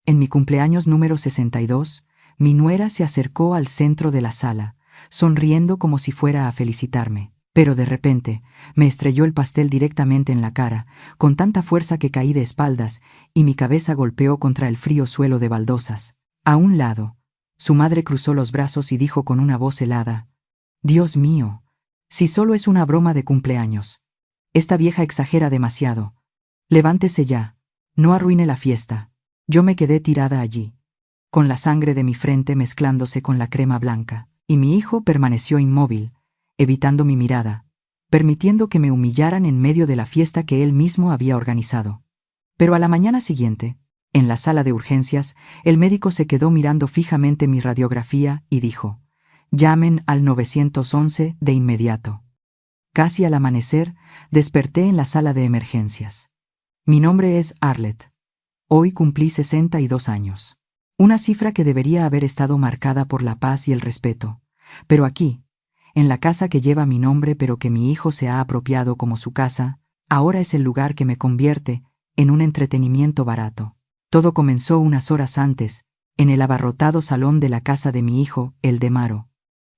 En mi cumpleaños número 62, mi nuera se acercó al centro de la sala, sonriendo como si fuera a felicitarme. Pero de repente, me estrelló el pastel directamente en la cara, con tanta fuerza que caí de espaldas y mi cabeza golpeó contra el frío suelo de baldosas. A un lado, su madre cruzó los brazos y dijo con una voz helada: «Dios mío, si solo es una broma de cumpleaños. Esta vieja exagera demasiado. Levántese ya, no arruine la fiesta». Yo me quedé tirada allí, con la sangre de mi frente mezclándose con la crema blanca, y mi hijo permaneció inmóvil, evitando mi mirada, permitiendo que me humillaran en medio de la fiesta que él mismo había organizado. Pero a la mañana siguiente, en la sala de urgencias, el médico se quedó mirando fijamente mi radiografía y dijo: «Llamen al 911 de inmediato». Casi al amanecer, desperté en la sala de emergencias. Mi nombre es Arlette. Hoy cumplí 62 años. Una cifra que debería haber estado marcada por la paz y el respeto. Pero aquí, en la casa que lleva mi nombre pero que mi hijo se ha apropiado como su casa, ahora es el lugar que me convierte en un entretenimiento barato. Todo comenzó unas horas antes, en el abarrotado salón de la casa de mi hijo, el de Maro.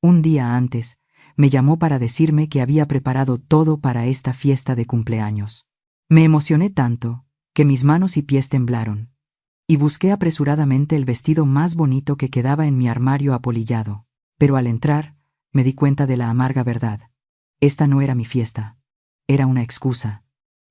Un día antes, me llamó para decirme que había preparado todo para esta fiesta de cumpleaños. Me emocioné tanto que mis manos y pies temblaron, y busqué apresuradamente el vestido más bonito que quedaba en mi armario apolillado. Pero al entrar, me di cuenta de la amarga verdad. Esta no era mi fiesta. Era una excusa,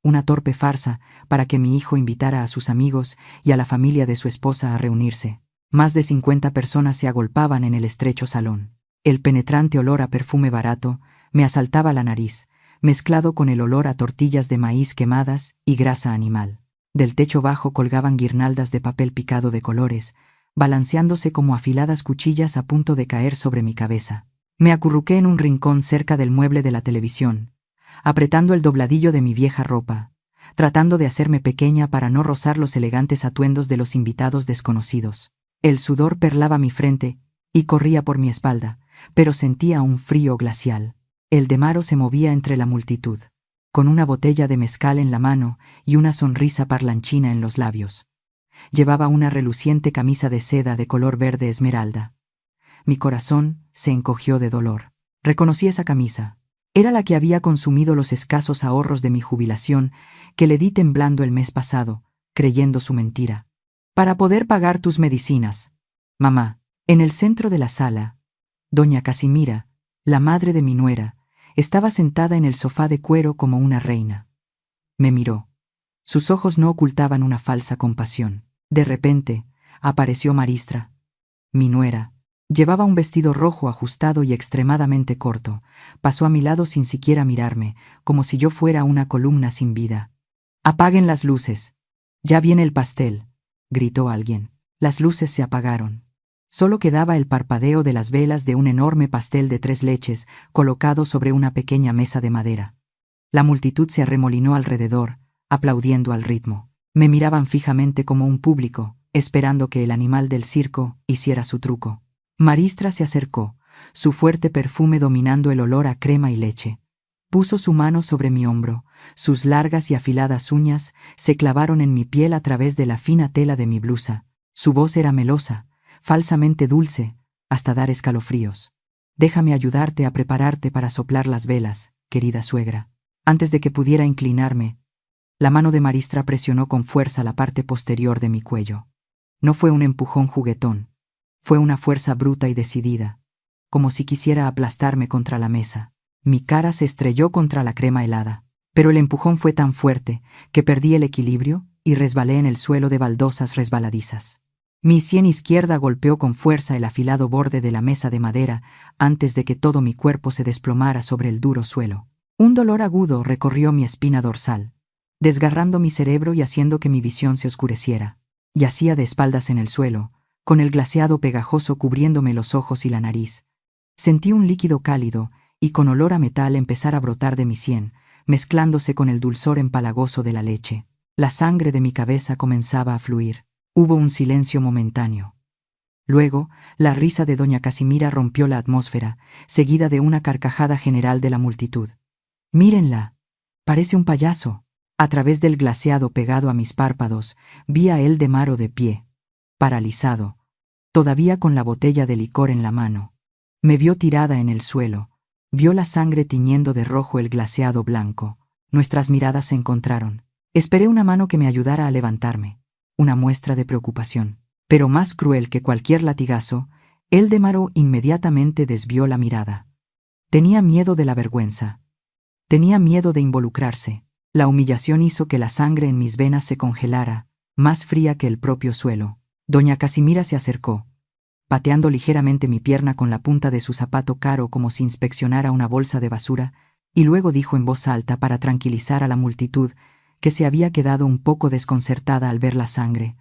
una torpe farsa para que mi hijo invitara a sus amigos y a la familia de su esposa a reunirse. Más de 50 personas se agolpaban en el estrecho salón. El penetrante olor a perfume barato me asaltaba la nariz, mezclado con el olor a tortillas de maíz quemadas y grasa animal. Del techo bajo colgaban guirnaldas de papel picado de colores, balanceándose como afiladas cuchillas a punto de caer sobre mi cabeza. Me acurruqué en un rincón cerca del mueble de la televisión, apretando el dobladillo de mi vieja ropa, tratando de hacerme pequeña para no rozar los elegantes atuendos de los invitados desconocidos. El sudor perlaba mi frente y corría por mi espalda, pero sentía un frío glacial. El de Maro se movía entre la multitud, con una botella de mezcal en la mano y una sonrisa parlanchina en los labios. Llevaba una reluciente camisa de seda de color verde esmeralda. Mi corazón se encogió de dolor. Reconocí esa camisa. Era la que había consumido los escasos ahorros de mi jubilación que le di temblando el mes pasado, creyendo su mentira. «Para poder pagar tus medicinas, mamá». En el centro de la sala, doña Casimira, la madre de mi nuera, estaba sentada en el sofá de cuero como una reina. Me miró. Sus ojos no ocultaban una falsa compasión. De repente, apareció Maristra. Mi nuera. Llevaba un vestido rojo ajustado y extremadamente corto. Pasó a mi lado sin siquiera mirarme, como si yo fuera una columna sin vida. «Apaguen las luces. Ya viene el pastel», gritó alguien. Las luces se apagaron. Solo quedaba el parpadeo de las velas de un enorme pastel de 3 leches colocado sobre una pequeña mesa de madera. La multitud se arremolinó alrededor, aplaudiendo al ritmo. Me miraban fijamente como un público, esperando que el animal del circo hiciera su truco. Maristra se acercó, su fuerte perfume dominando el olor a crema y leche. Puso su mano sobre mi hombro, sus largas y afiladas uñas se clavaron en mi piel a través de la fina tela de mi blusa. Su voz era melosa, falsamente dulce, hasta dar escalofríos. «Déjame ayudarte a prepararte para soplar las velas, querida suegra». Antes de que pudiera inclinarme, la mano de Maristra presionó con fuerza la parte posterior de mi cuello. No fue un empujón juguetón, fue una fuerza bruta y decidida, como si quisiera aplastarme contra la mesa. Mi cara se estrelló contra la crema helada, pero el empujón fue tan fuerte que perdí el equilibrio y resbalé en el suelo de baldosas resbaladizas. Mi sien izquierda golpeó con fuerza el afilado borde de la mesa de madera antes de que todo mi cuerpo se desplomara sobre el duro suelo. Un dolor agudo recorrió mi espina dorsal, desgarrando mi cerebro y haciendo que mi visión se oscureciera. Yacía de espaldas en el suelo, con el glaseado pegajoso cubriéndome los ojos y la nariz. Sentí un líquido cálido y con olor a metal empezar a brotar de mi sien, mezclándose con el dulzor empalagoso de la leche. La sangre de mi cabeza comenzaba a fluir. Hubo un silencio momentáneo. Luego, la risa de doña Casimira rompió la atmósfera, seguida de una carcajada general de la multitud. «Mírenla, parece un payaso». A través del glaseado pegado a mis párpados, vi a el de Maro de pie, paralizado, todavía con la botella de licor en la mano. Me vio tirada en el suelo, vio la sangre tiñendo de rojo el glaseado blanco. Nuestras miradas se encontraron. Esperé una mano que me ayudara a levantarme, una muestra de preocupación. Pero más cruel que cualquier latigazo, Eldemaro inmediatamente desvió la mirada. Tenía miedo de la vergüenza. Tenía miedo de involucrarse. La humillación hizo que la sangre en mis venas se congelara, más fría que el propio suelo. Doña Casimira se acercó, pateando ligeramente mi pierna con la punta de su zapato caro como si inspeccionara una bolsa de basura, y luego dijo en voz alta para tranquilizar a la multitud, que se había quedado un poco desconcertada al ver la sangre: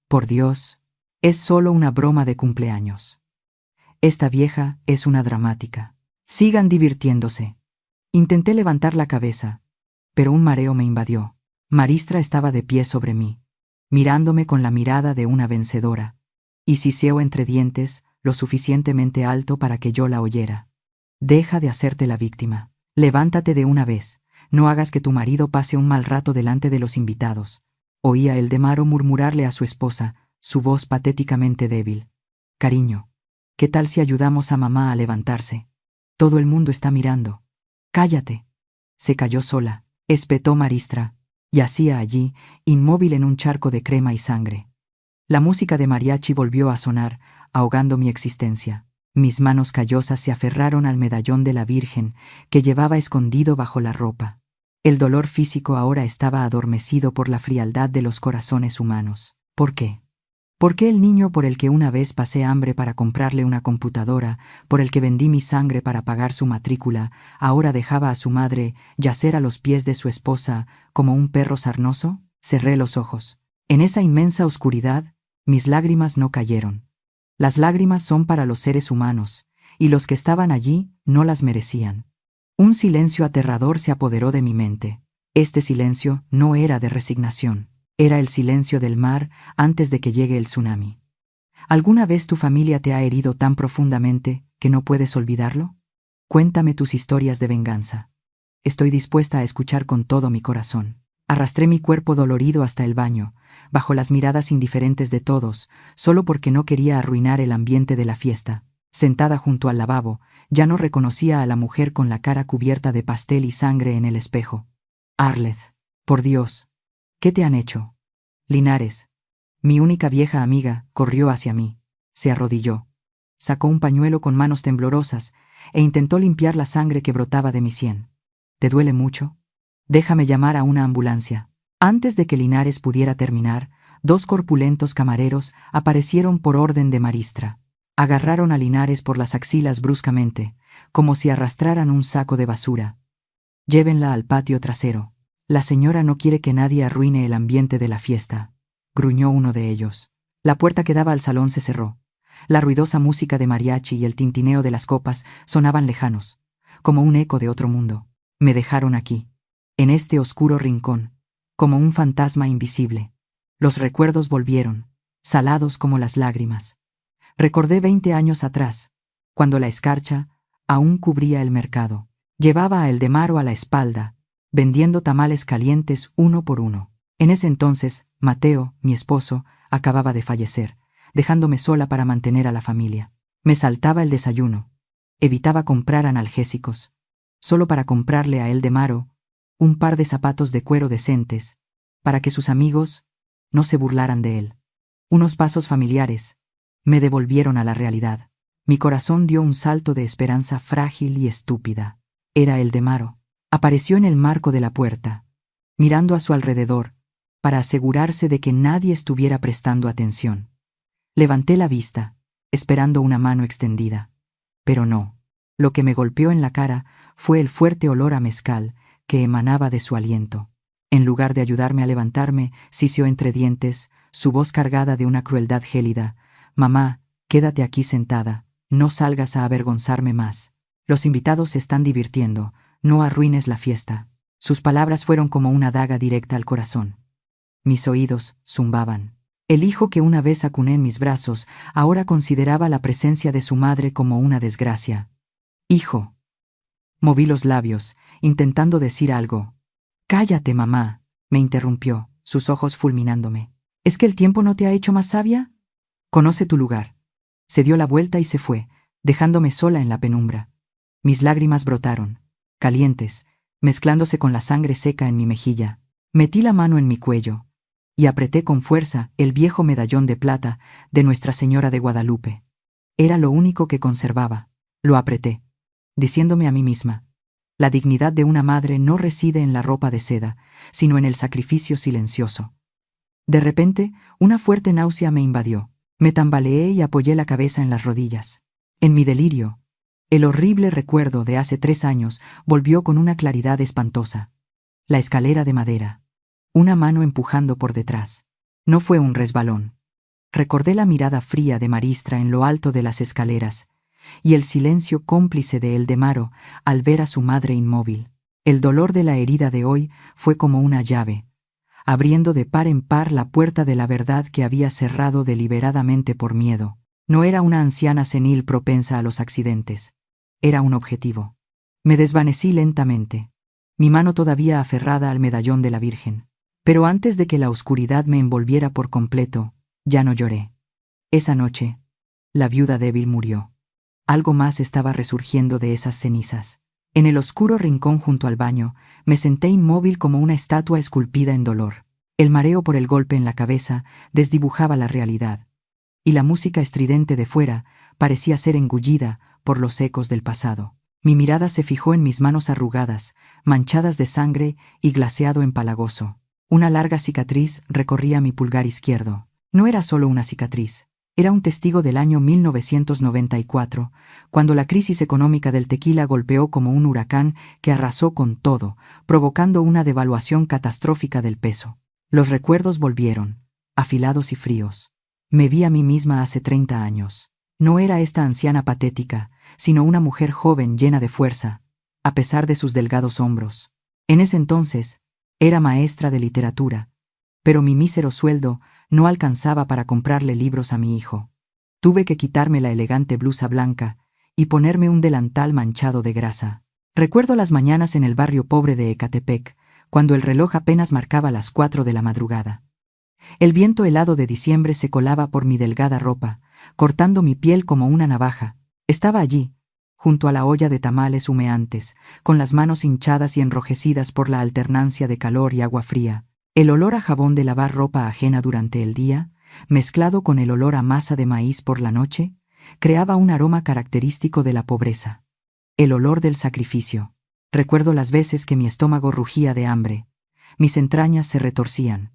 «Por Dios, es solo una broma de cumpleaños. Esta vieja es una dramática. Sigan divirtiéndose». Intenté levantar la cabeza, pero un mareo me invadió. Maristra estaba de pie sobre mí, mirándome con la mirada de una vencedora, y siseó entre dientes, lo suficientemente alto para que yo la oyera: «Deja de hacerte la víctima. Levántate de una vez. No hagas que tu marido pase un mal rato delante de los invitados». Oía Eldemaro murmurarle a su esposa, su voz patéticamente débil: «Cariño, ¿qué tal si ayudamos a mamá a levantarse? Todo el mundo está mirando». «Cállate». Se cayó sola, espetó Maristra. Yacía allí, inmóvil en un charco de crema y sangre. La música de mariachi volvió a sonar, ahogando mi existencia. Mis manos callosas se aferraron al medallón de la Virgen que llevaba escondido bajo la ropa. El dolor físico ahora estaba adormecido por la frialdad de los corazones humanos. ¿Por qué? ¿Por qué el niño por el que una vez pasé hambre para comprarle una computadora, por el que vendí mi sangre para pagar su matrícula, ahora dejaba a su madre yacer a los pies de su esposa como un perro sarnoso? Cerré los ojos. En esa inmensa oscuridad, mis lágrimas no cayeron. Las lágrimas son para los seres humanos, y los que estaban allí no las merecían. Un silencio aterrador se apoderó de mi mente. Este silencio no era de resignación. Era el silencio del mar antes de que llegue el tsunami. ¿Alguna vez tu familia te ha herido tan profundamente que no puedes olvidarlo? Cuéntame tus historias de venganza. Estoy dispuesta a escuchar con todo mi corazón. Arrastré mi cuerpo dolorido hasta el baño, bajo las miradas indiferentes de todos, solo porque no quería arruinar el ambiente de la fiesta. Sentada junto al lavabo, ya no reconocía a la mujer con la cara cubierta de pastel y sangre en el espejo. «Arleth, por Dios, ¿qué te han hecho?» Linares, mi única vieja amiga, corrió hacia mí. Se arrodilló. Sacó un pañuelo con manos temblorosas e intentó limpiar la sangre que brotaba de mi sien. «¿Te duele mucho? Déjame llamar a una ambulancia». Antes de que Linares pudiera terminar, 2 corpulentos camareros aparecieron por orden de Maristra. Agarraron a Linares por las axilas bruscamente, como si arrastraran un saco de basura. «Llévenla al patio trasero. La señora no quiere que nadie arruine el ambiente de la fiesta», gruñó uno de ellos. La puerta que daba al salón se cerró. La ruidosa música de mariachi y el tintineo de las copas sonaban lejanos, como un eco de otro mundo. Me dejaron aquí, en este oscuro rincón, como un fantasma invisible. Los recuerdos volvieron, salados como las lágrimas. Recordé 20 años atrás, cuando la escarcha aún cubría el mercado. Llevaba a Eldemaro a la espalda, vendiendo tamales calientes uno por uno. En ese entonces, Mateo, mi esposo, acababa de fallecer, dejándome sola para mantener a la familia. Me saltaba el desayuno. Evitaba comprar analgésicos, solo para comprarle a Eldemaro un par de zapatos de cuero decentes, para que sus amigos no se burlaran de él. Unos pasos familiares me devolvieron a la realidad. Mi corazón dio un salto de esperanza frágil y estúpida. Era Eldemaro. Apareció en el marco de la puerta, mirando a su alrededor, para asegurarse de que nadie estuviera prestando atención. Levanté la vista, esperando una mano extendida. Pero no. Lo que me golpeó en la cara fue el fuerte olor a mezcal que emanaba de su aliento. En lugar de ayudarme a levantarme, siseó entre dientes, su voz cargada de una crueldad gélida: «Mamá, quédate aquí sentada, no salgas a avergonzarme más. Los invitados se están divirtiendo, no arruines la fiesta». Sus palabras fueron como una daga directa al corazón. Mis oídos zumbaban. El hijo que una vez acuné en mis brazos ahora consideraba la presencia de su madre como una desgracia. «Hijo». Moví los labios, intentando decir algo. «Cállate, mamá», me interrumpió, sus ojos fulminándome. «¿Es que el tiempo no te ha hecho más sabia? Conoce tu lugar. Se dio la vuelta y se fue, dejándome sola en la penumbra. Mis lágrimas brotaron, calientes, mezclándose con la sangre seca en mi mejilla. Metí la mano en mi cuello y apreté con fuerza el viejo medallón de plata de Nuestra Señora de Guadalupe. Era lo único que conservaba. Lo apreté, diciéndome a mí misma: la dignidad de una madre no reside en la ropa de seda, sino en el sacrificio silencioso. De repente, una fuerte náusea me invadió. Me tambaleé y apoyé la cabeza en las rodillas. En mi delirio, el horrible recuerdo de hace 3 años volvió con una claridad espantosa. La escalera de madera. Una mano empujando por detrás. No fue un resbalón. Recordé la mirada fría de Maristra en lo alto de las escaleras y el silencio cómplice de Eldemaro al ver a su madre inmóvil. El dolor de la herida de hoy fue como una llave, abriendo de par en par la puerta de la verdad que había cerrado deliberadamente por miedo. No era una anciana senil propensa a los accidentes. Era un objetivo. Me desvanecí lentamente, mi mano todavía aferrada al medallón de la Virgen. Pero antes de que la oscuridad me envolviera por completo, ya no lloré. Esa noche, la viuda débil murió. Algo más estaba resurgiendo de esas cenizas. En el oscuro rincón junto al baño, me senté inmóvil como una estatua esculpida en dolor. El mareo por el golpe en la cabeza desdibujaba la realidad, y la música estridente de fuera parecía ser engullida por los ecos del pasado. Mi mirada se fijó en mis manos arrugadas, manchadas de sangre y glaseado empalagoso. Una larga cicatriz recorría mi pulgar izquierdo. No era solo una cicatriz. Era un testigo del año 1994, cuando la crisis económica del tequila golpeó como un huracán que arrasó con todo, provocando una devaluación catastrófica del peso. Los recuerdos volvieron, afilados y fríos. Me vi a mí misma hace 30 años. No era esta anciana patética, sino una mujer joven llena de fuerza, a pesar de sus delgados hombros. En ese entonces, era maestra de literatura, pero mi mísero sueldo no alcanzaba para comprarle libros a mi hijo. Tuve que quitarme la elegante blusa blanca y ponerme un delantal manchado de grasa. Recuerdo las mañanas en el barrio pobre de Ecatepec, cuando el reloj apenas marcaba las 4 de la madrugada. El viento helado de diciembre se colaba por mi delgada ropa, cortando mi piel como una navaja. Estaba allí, junto a la olla de tamales humeantes, con las manos hinchadas y enrojecidas por la alternancia de calor y agua fría. El olor a jabón de lavar ropa ajena durante el día, mezclado con el olor a masa de maíz por la noche, creaba un aroma característico de la pobreza. El olor del sacrificio. Recuerdo las veces que mi estómago rugía de hambre, mis entrañas se retorcían,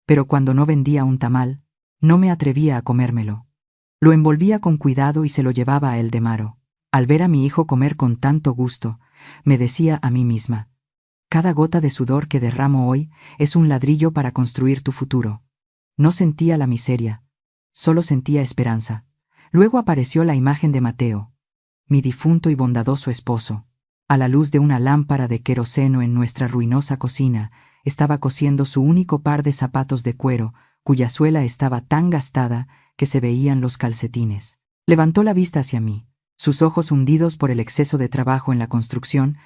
pero cuando no vendía un tamal, no me atrevía a comérmelo. Lo envolvía con cuidado y se lo llevaba a Eldemaro. Al ver a mi hijo comer con tanto gusto, me decía a mí misma: cada gota de sudor que derramo hoy es un ladrillo para construir tu futuro. No sentía la miseria, solo sentía esperanza. Luego apareció la imagen de Mateo, mi difunto y bondadoso esposo. A la luz de una lámpara de queroseno en nuestra ruinosa cocina, estaba cosiendo su único par de zapatos de cuero, cuya suela estaba tan gastada que se veían los calcetines. Levantó la vista hacia mí, sus ojos hundidos por el exceso de trabajo en la construcción,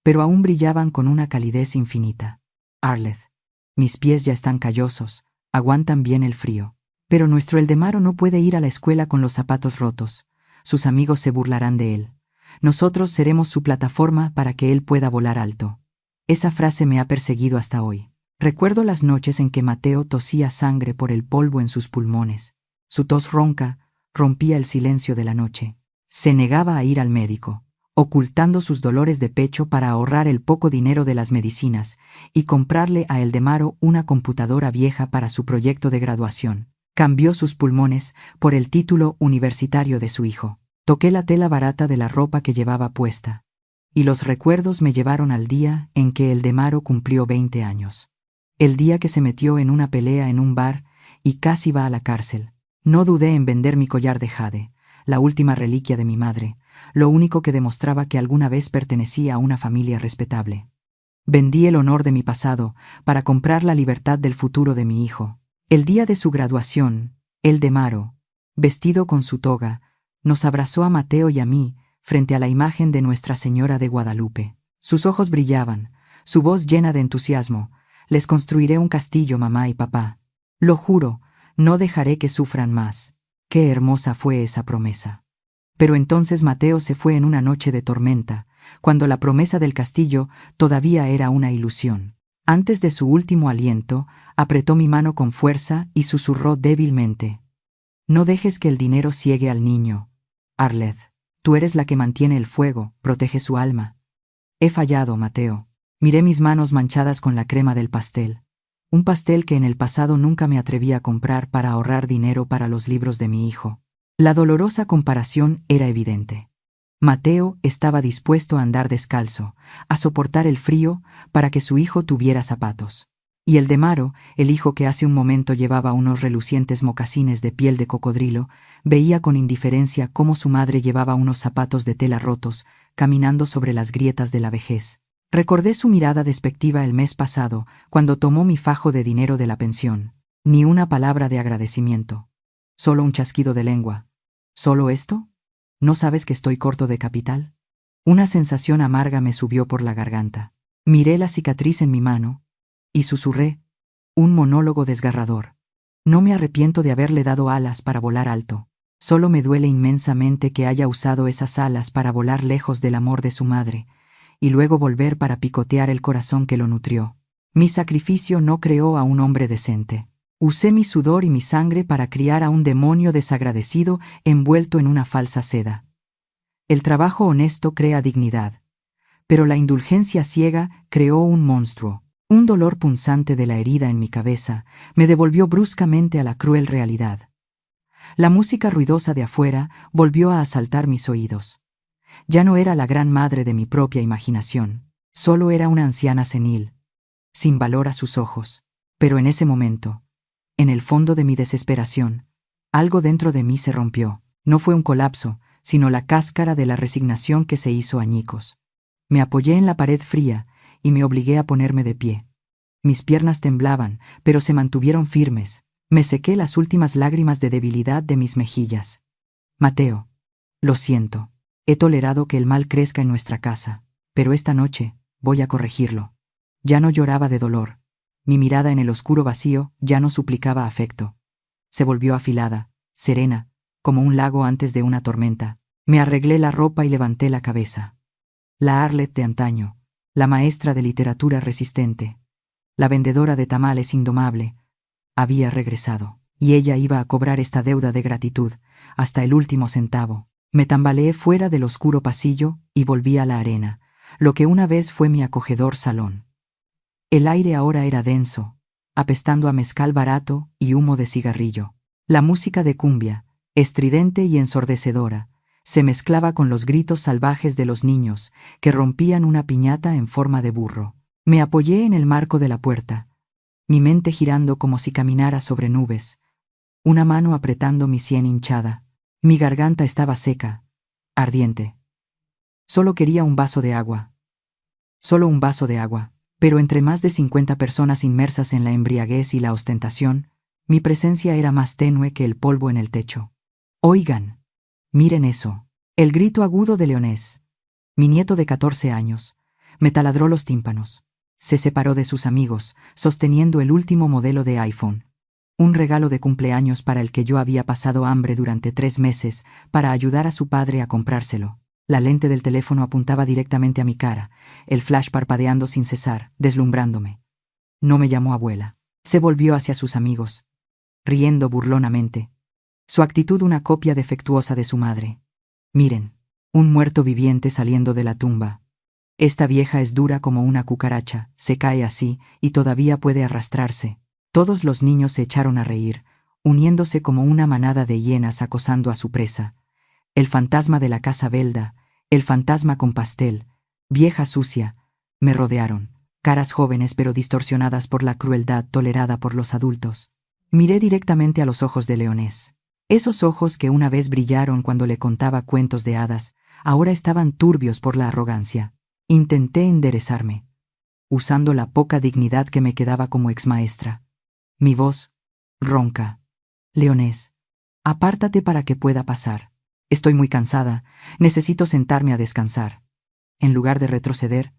pero aún brillaban con una calidez infinita. Arleth, mis pies ya están callosos, aguantan bien el frío. Pero nuestro Eldemaro no puede ir a la escuela con los zapatos rotos. Sus amigos se burlarán de él. Nosotros seremos su plataforma para que él pueda volar alto. Esa frase me ha perseguido hasta hoy. Recuerdo las noches en que Mateo tosía sangre por el polvo en sus pulmones. Su tos ronca rompía el silencio de la noche. Se negaba a ir al médico, ocultando sus dolores de pecho para ahorrar el poco dinero de las medicinas y comprarle a Eldemaro una computadora vieja para su proyecto de graduación. Cambió sus pulmones por el título universitario de su hijo. Toqué la tela barata de la ropa que llevaba puesta, y los recuerdos me llevaron al día en que Eldemaro cumplió 20 años. El día que se metió en una pelea en un bar y casi va a la cárcel. No dudé en vender mi collar de jade, la última reliquia de mi madre, lo único que demostraba que alguna vez pertenecía a una familia respetable. Vendí el honor de mi pasado para comprar la libertad del futuro de mi hijo. El día de su graduación, Eldemaro, vestido con su toga, nos abrazó a Mateo y a mí frente a la imagen de Nuestra Señora de Guadalupe. Sus ojos brillaban, su voz llena de entusiasmo. Les construiré un castillo, mamá y papá. Lo juro, no dejaré que sufran más. qué hermosa fue esa promesa. Pero entonces Mateo se fue en una noche de tormenta, cuando la promesa del castillo todavía era una ilusión. Antes de su último aliento, apretó mi mano con fuerza y susurró débilmente: «No dejes que el dinero ciegue al niño, Arleth. Tú eres la que mantiene el fuego, protege su alma». He fallado, Mateo. Miré mis manos manchadas con la crema del pastel. Un pastel que en el pasado nunca me atreví a comprar para ahorrar dinero para los libros de mi hijo. La dolorosa comparación era evidente. Mateo estaba dispuesto a andar descalzo, a soportar el frío para que su hijo tuviera zapatos. Y el de Maro, el hijo que hace un momento llevaba unos relucientes mocasines de piel de cocodrilo, veía con indiferencia cómo su madre llevaba unos zapatos de tela rotos, caminando sobre las grietas de la vejez. Recordé su mirada despectiva el mes pasado, cuando tomó mi fajo de dinero de la pensión. Ni una palabra de agradecimiento. Solo un chasquido de lengua. ¿Solo esto? ¿No sabes que estoy corto de capital? Una sensación amarga me subió por la garganta. Miré la cicatriz en mi mano y susurré, un monólogo desgarrador. No me arrepiento de haberle dado alas para volar alto. Solo me duele inmensamente que haya usado esas alas para volar lejos del amor de su madre, y luego volver para picotear el corazón que lo nutrió. Mi sacrificio no creó a un hombre decente. Usé mi sudor y mi sangre para criar a un demonio desagradecido envuelto en una falsa seda. El trabajo honesto crea dignidad, pero la indulgencia ciega creó un monstruo. Un dolor punzante de la herida en mi cabeza me devolvió bruscamente a la cruel realidad. La música ruidosa de afuera volvió a asaltar mis oídos. Ya no era la gran madre de mi propia imaginación, solo era una anciana senil, sin valor a sus ojos. Pero en ese momento, en el fondo de mi desesperación, algo dentro de mí se rompió. No fue un colapso, sino la cáscara de la resignación que se hizo añicos. Me apoyé en la pared fría y me obligué a ponerme de pie. Mis piernas temblaban, pero se mantuvieron firmes. Me sequé las últimas lágrimas de debilidad de mis mejillas. Mateo, lo siento. He tolerado que el mal crezca en nuestra casa, pero esta noche voy a corregirlo. Ya no lloraba de dolor. Mi mirada en el oscuro vacío ya no suplicaba afecto. Se volvió afilada, serena, como un lago antes de una tormenta. Me arreglé la ropa y levanté la cabeza. La Arleth de antaño, la maestra de literatura resistente, la vendedora de tamales indomable, había regresado, y ella iba a cobrar esta deuda de gratitud, hasta el último centavo. Me tambaleé fuera del oscuro pasillo y volví a la arena, lo que una vez fue mi acogedor salón. El aire ahora era denso, apestando a mezcal barato y humo de cigarrillo. La música de cumbia, estridente y ensordecedora, se mezclaba con los gritos salvajes de los niños que rompían una piñata en forma de burro. Me apoyé en el marco de la puerta, mi mente girando como si caminara sobre nubes, una mano apretando mi sien hinchada. Mi garganta estaba seca, ardiente. Solo quería un vaso de agua. Solo un vaso de agua. Pero entre más de 50 personas inmersas en la embriaguez y la ostentación, mi presencia era más tenue que el polvo en el techo. Oigan, miren eso. El grito agudo de Leonés, mi nieto de 14 años, me taladró los tímpanos. Se separó de sus amigos, sosteniendo el último modelo de iPhone. Un regalo de cumpleaños para el que yo había pasado hambre durante 3 meses para ayudar a su padre a comprárselo. La lente del teléfono apuntaba directamente a mi cara, el flash parpadeando sin cesar, deslumbrándome. No me llamó abuela. Se volvió hacia sus amigos, riendo burlonamente. Su actitud una copia defectuosa de su madre. Miren, un muerto viviente saliendo de la tumba. Esta vieja es dura como una cucaracha, se cae así y todavía puede arrastrarse. Todos los niños se echaron a reír, uniéndose como una manada de hienas acosando a su presa. El fantasma de la casa Belda, el fantasma con pastel, vieja sucia, me rodearon, caras jóvenes pero distorsionadas por la crueldad tolerada por los adultos. Miré directamente a los ojos de Leonés. Esos ojos que una vez brillaron cuando le contaba cuentos de hadas, ahora estaban turbios por la arrogancia. Intenté enderezarme, usando la poca dignidad que me quedaba como exmaestra. Mi voz, ronca. Leonés, apártate para que pueda pasar. Estoy muy cansada, necesito sentarme a descansar. En lugar de retroceder,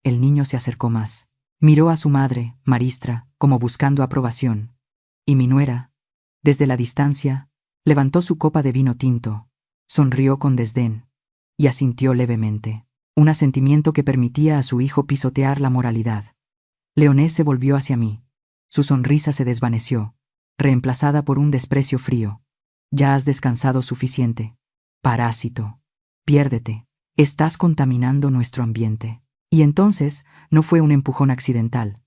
el niño se acercó más. Miró a su madre, Maristra, como buscando aprobación. Y mi nuera, desde la distancia, Levantó su copa de vino tinto, sonrió con desdén y asintió levemente, un asentimiento que permitía a su hijo pisotear la moralidad. Leonés se volvió hacia mí. Su sonrisa se desvaneció, reemplazada por un desprecio frío. Ya has descansado suficiente. Parásito. Piérdete. Estás contaminando nuestro ambiente. Y entonces no fue un empujón accidental.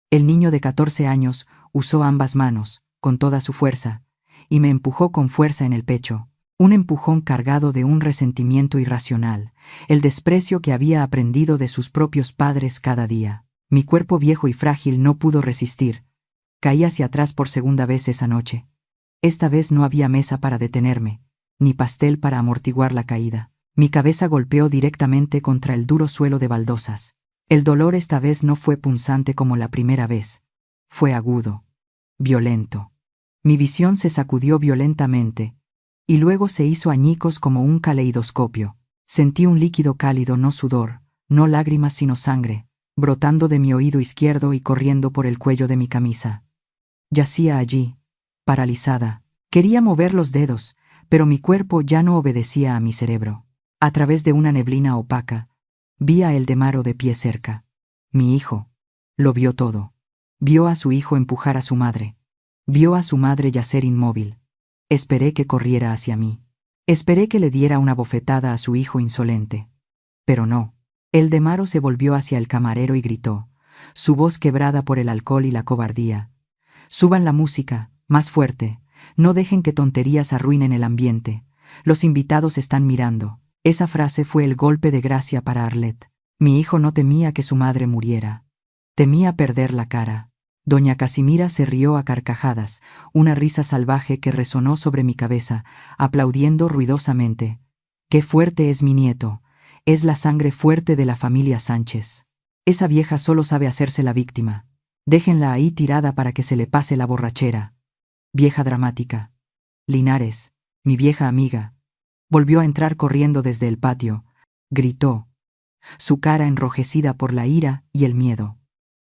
El niño de 14 años usó ambas manos, con toda su fuerza, y me empujó con fuerza en el pecho, un empujón cargado de un resentimiento irracional, el desprecio que había aprendido de sus propios padres cada día. Mi cuerpo viejo y frágil no pudo resistir. Caí hacia atrás por segunda vez esa noche. Esta vez no había mesa para detenerme, ni pastel para amortiguar la caída. Mi cabeza golpeó directamente contra el duro suelo de baldosas. El dolor esta vez no fue punzante como la primera vez. Fue agudo, violento. Mi visión se sacudió violentamente, y luego se hizo añicos como un caleidoscopio. Sentí un líquido cálido, no sudor, no lágrimas sino sangre, brotando de mi oído izquierdo y corriendo por el cuello de mi camisa. Yacía allí, paralizada. Quería mover los dedos, pero mi cuerpo ya no obedecía a mi cerebro. A través de una neblina opaca, vi a Eldemaro de pie cerca. Mi hijo. Lo vio todo. Vio a su hijo empujar a su madre. Vio a su madre yacer inmóvil. Esperé que corriera hacia mí. Esperé que le diera una bofetada a su hijo insolente. Pero no. Eldemaro se volvió hacia el camarero y gritó, su voz quebrada por el alcohol y la cobardía. Suban la música, más fuerte. No dejen que tonterías arruinen el ambiente. Los invitados están mirando. Esa frase fue el golpe de gracia para Arlette. Mi hijo no temía que su madre muriera. Temía perder la cara. Doña Casimira se rió a carcajadas, una risa salvaje que resonó sobre mi cabeza, aplaudiendo ruidosamente. ¡Qué fuerte es mi nieto! Es la sangre fuerte de la familia Sánchez. Esa vieja solo sabe hacerse la víctima. Déjenla ahí tirada para que se le pase la borrachera. Vieja dramática. Linares, mi vieja amiga, volvió a entrar corriendo desde el patio. Gritó, su cara enrojecida por la ira y el miedo.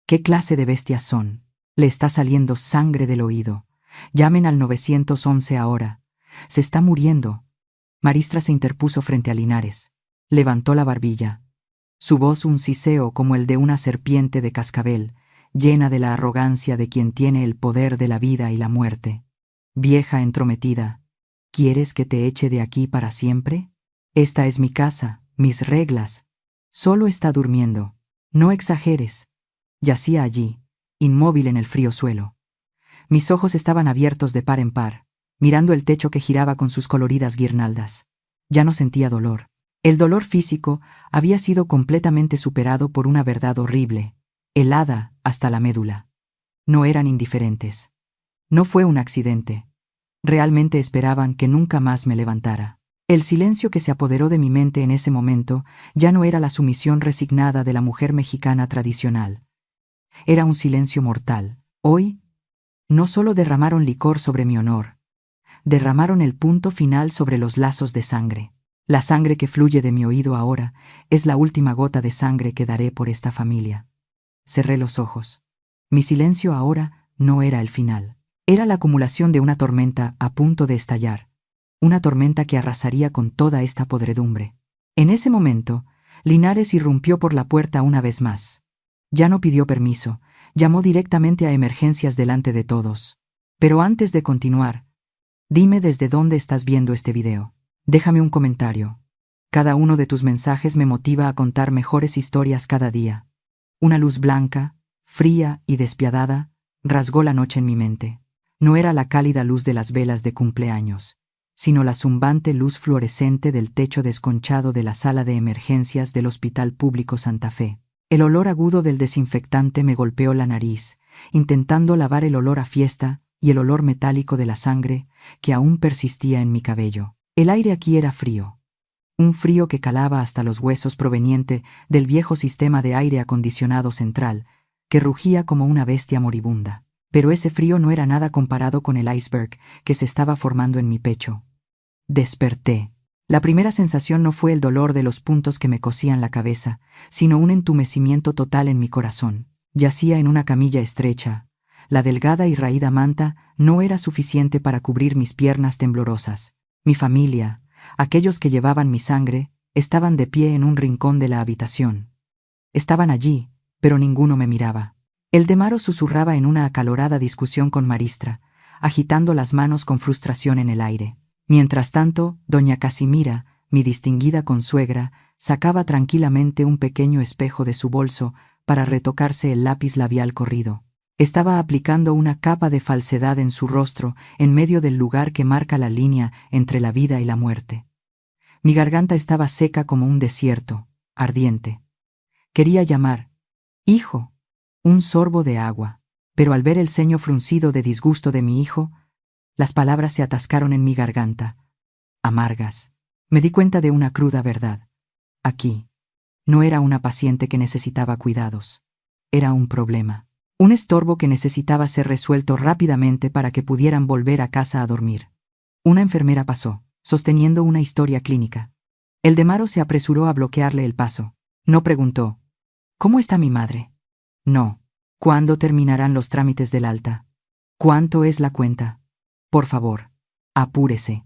¿Qué clase de bestias son? Le está saliendo sangre del oído. Llamen al 911 ahora. Se está muriendo. Maristra se interpuso frente a Linares. Levantó la barbilla. Su voz un siseo como el de una serpiente de cascabel, llena de la arrogancia de quien tiene el poder de la vida y la muerte. Vieja entrometida, ¿quieres que te eche de aquí para siempre? Esta es mi casa, mis reglas. Solo está durmiendo. No exageres. Yacía allí, inmóvil en el frío suelo. Mis ojos estaban abiertos de par en par, mirando el techo que giraba con sus coloridas guirnaldas. Ya no sentía dolor. El dolor físico había sido completamente superado por una verdad horrible, helada hasta la médula. No eran indiferentes. No fue un accidente. Realmente esperaban que nunca más me levantara. El silencio que se apoderó de mi mente en ese momento ya no era la sumisión resignada de la mujer mexicana tradicional. Era un silencio mortal. Hoy, no solo derramaron licor sobre mi honor, derramaron el punto final sobre los lazos de sangre. La sangre que fluye de mi oído ahora es la última gota de sangre que daré por esta familia. Cerré los ojos. Mi silencio ahora no era el final. Era la acumulación de una tormenta a punto de estallar. Una tormenta que arrasaría con toda esta podredumbre. En ese momento, Linares irrumpió por la puerta una vez más. Ya no pidió permiso, llamó directamente a emergencias delante de todos. Pero antes de continuar, dime desde dónde estás viendo este video. Déjame un comentario. Cada uno de tus mensajes me motiva a contar mejores historias cada día. Una luz blanca, fría y despiadada, rasgó la noche en mi mente. No era la cálida luz de las velas de cumpleaños, sino la zumbante luz fluorescente del techo desconchado de la sala de emergencias del Hospital Público Santa Fe. El olor agudo del desinfectante me golpeó la nariz, intentando lavar el olor a fiesta y el olor metálico de la sangre que aún persistía en mi cabello. El aire aquí era frío. Un frío que calaba hasta los huesos proveniente del viejo sistema de aire acondicionado central, que rugía como una bestia moribunda. Pero ese frío no era nada comparado con el iceberg que se estaba formando en mi pecho. Desperté. La primera sensación no fue el dolor de los puntos que me cosían la cabeza, sino un entumecimiento total en mi corazón. Yacía en una camilla estrecha, la delgada y raída manta no era suficiente para cubrir mis piernas temblorosas. Mi familia, aquellos que llevaban mi sangre, estaban de pie en un rincón de la habitación. Estaban allí, pero ninguno me miraba. Eldemaro susurraba en una acalorada discusión con Maristra, agitando las manos con frustración en el aire. Mientras tanto, doña Casimira, mi distinguida consuegra, sacaba tranquilamente un pequeño espejo de su bolso para retocarse el lápiz labial corrido. Estaba aplicando una capa de falsedad en su rostro en medio del lugar que marca la línea entre la vida y la muerte. Mi garganta estaba seca como un desierto, ardiente. Quería llamar, hijo, un sorbo de agua, pero al ver el ceño fruncido de disgusto de mi hijo, las palabras se atascaron en mi garganta, amargas. Me di cuenta de una cruda verdad. Aquí, no era una paciente que necesitaba cuidados. Era un problema. Un estorbo que necesitaba ser resuelto rápidamente para que pudieran volver a casa a dormir. Una enfermera pasó, sosteniendo una historia clínica. Eldemaro se apresuró a bloquearle el paso. No preguntó, ¿cómo está mi madre? No. ¿Cuándo terminarán los trámites del alta? ¿Cuánto es la cuenta? Por favor, apúrese.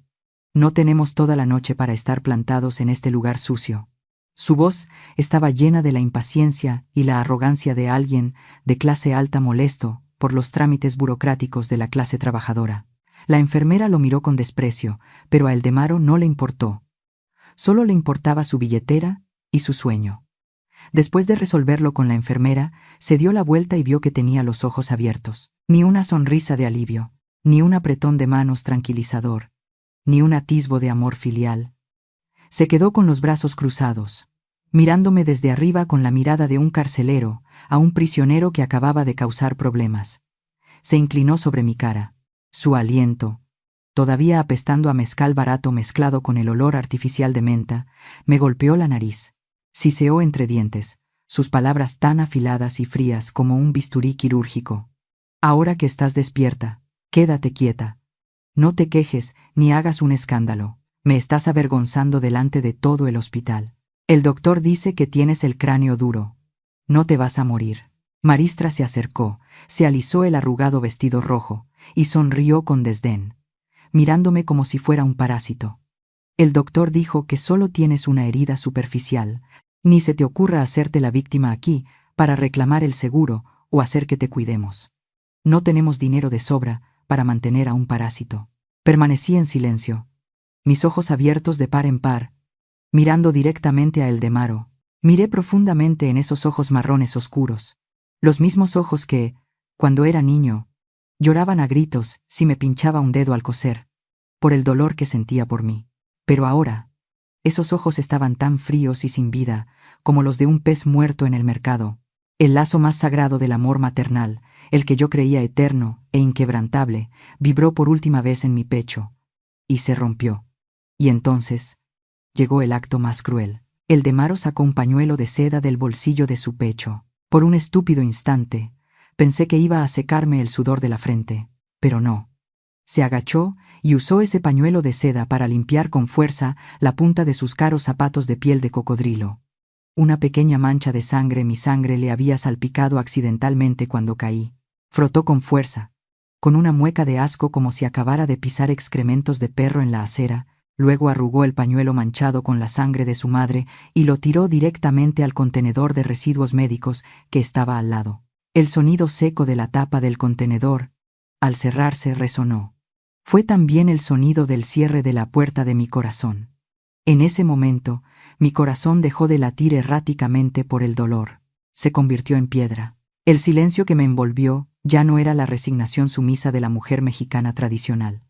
No tenemos toda la noche para estar plantados en este lugar sucio. Su voz estaba llena de la impaciencia y la arrogancia de alguien de clase alta molesto por los trámites burocráticos de la clase trabajadora. La enfermera lo miró con desprecio, pero a Eldemaro no le importó. Solo le importaba su billetera y su sueño. Después de resolverlo con la enfermera, se dio la vuelta y vio que tenía los ojos abiertos. Ni una sonrisa de alivio, ni un apretón de manos tranquilizador, ni un atisbo de amor filial. Se quedó con los brazos cruzados, mirándome desde arriba con la mirada de un carcelero a un prisionero que acababa de causar problemas. Se inclinó sobre mi cara. Su aliento, todavía apestando a mezcal barato mezclado con el olor artificial de menta, me golpeó la nariz. Siseó entre dientes, sus palabras tan afiladas y frías como un bisturí quirúrgico. Ahora que estás despierta, quédate quieta. No te quejes ni hagas un escándalo. Me estás avergonzando delante de todo el hospital. El doctor dice que tienes el cráneo duro. No te vas a morir. Maristra se acercó, se alisó el arrugado vestido rojo y sonrió con desdén, mirándome como si fuera un parásito. El doctor dijo que solo tienes una herida superficial. Ni se te ocurra hacerte la víctima aquí para reclamar el seguro o hacer que te cuidemos. No tenemos dinero de sobra para mantener a un parásito. Permanecí en silencio, mis ojos abiertos de par en par, mirando directamente a Eldemaro. Miré profundamente en esos ojos marrones oscuros, los mismos ojos que, cuando era niño, lloraban a gritos si me pinchaba un dedo al coser, por el dolor que sentía por mí. Pero ahora, esos ojos estaban tan fríos y sin vida como los de un pez muerto en el mercado. El lazo más sagrado del amor maternal, el que yo creía eterno e inquebrantable, vibró por última vez en mi pecho, y se rompió. Y entonces llegó el acto más cruel. Eldemaro sacó un pañuelo de seda del bolsillo de su pecho. Por un estúpido instante, pensé que iba a secarme el sudor de la frente, pero no. Se agachó y usó ese pañuelo de seda para limpiar con fuerza la punta de sus caros zapatos de piel de cocodrilo. Una pequeña mancha de sangre, mi sangre, le había salpicado accidentalmente cuando caí. Frotó con fuerza, con una mueca de asco como si acabara de pisar excrementos de perro en la acera. Luego arrugó el pañuelo manchado con la sangre de su madre y lo tiró directamente al contenedor de residuos médicos que estaba al lado. El sonido seco de la tapa del contenedor, al cerrarse, resonó. Fue también el sonido del cierre de la puerta de mi corazón. En ese momento, mi corazón dejó de latir erráticamente por el dolor. Se convirtió en piedra. El silencio que me envolvió ya no era la resignación sumisa de la mujer mexicana tradicional.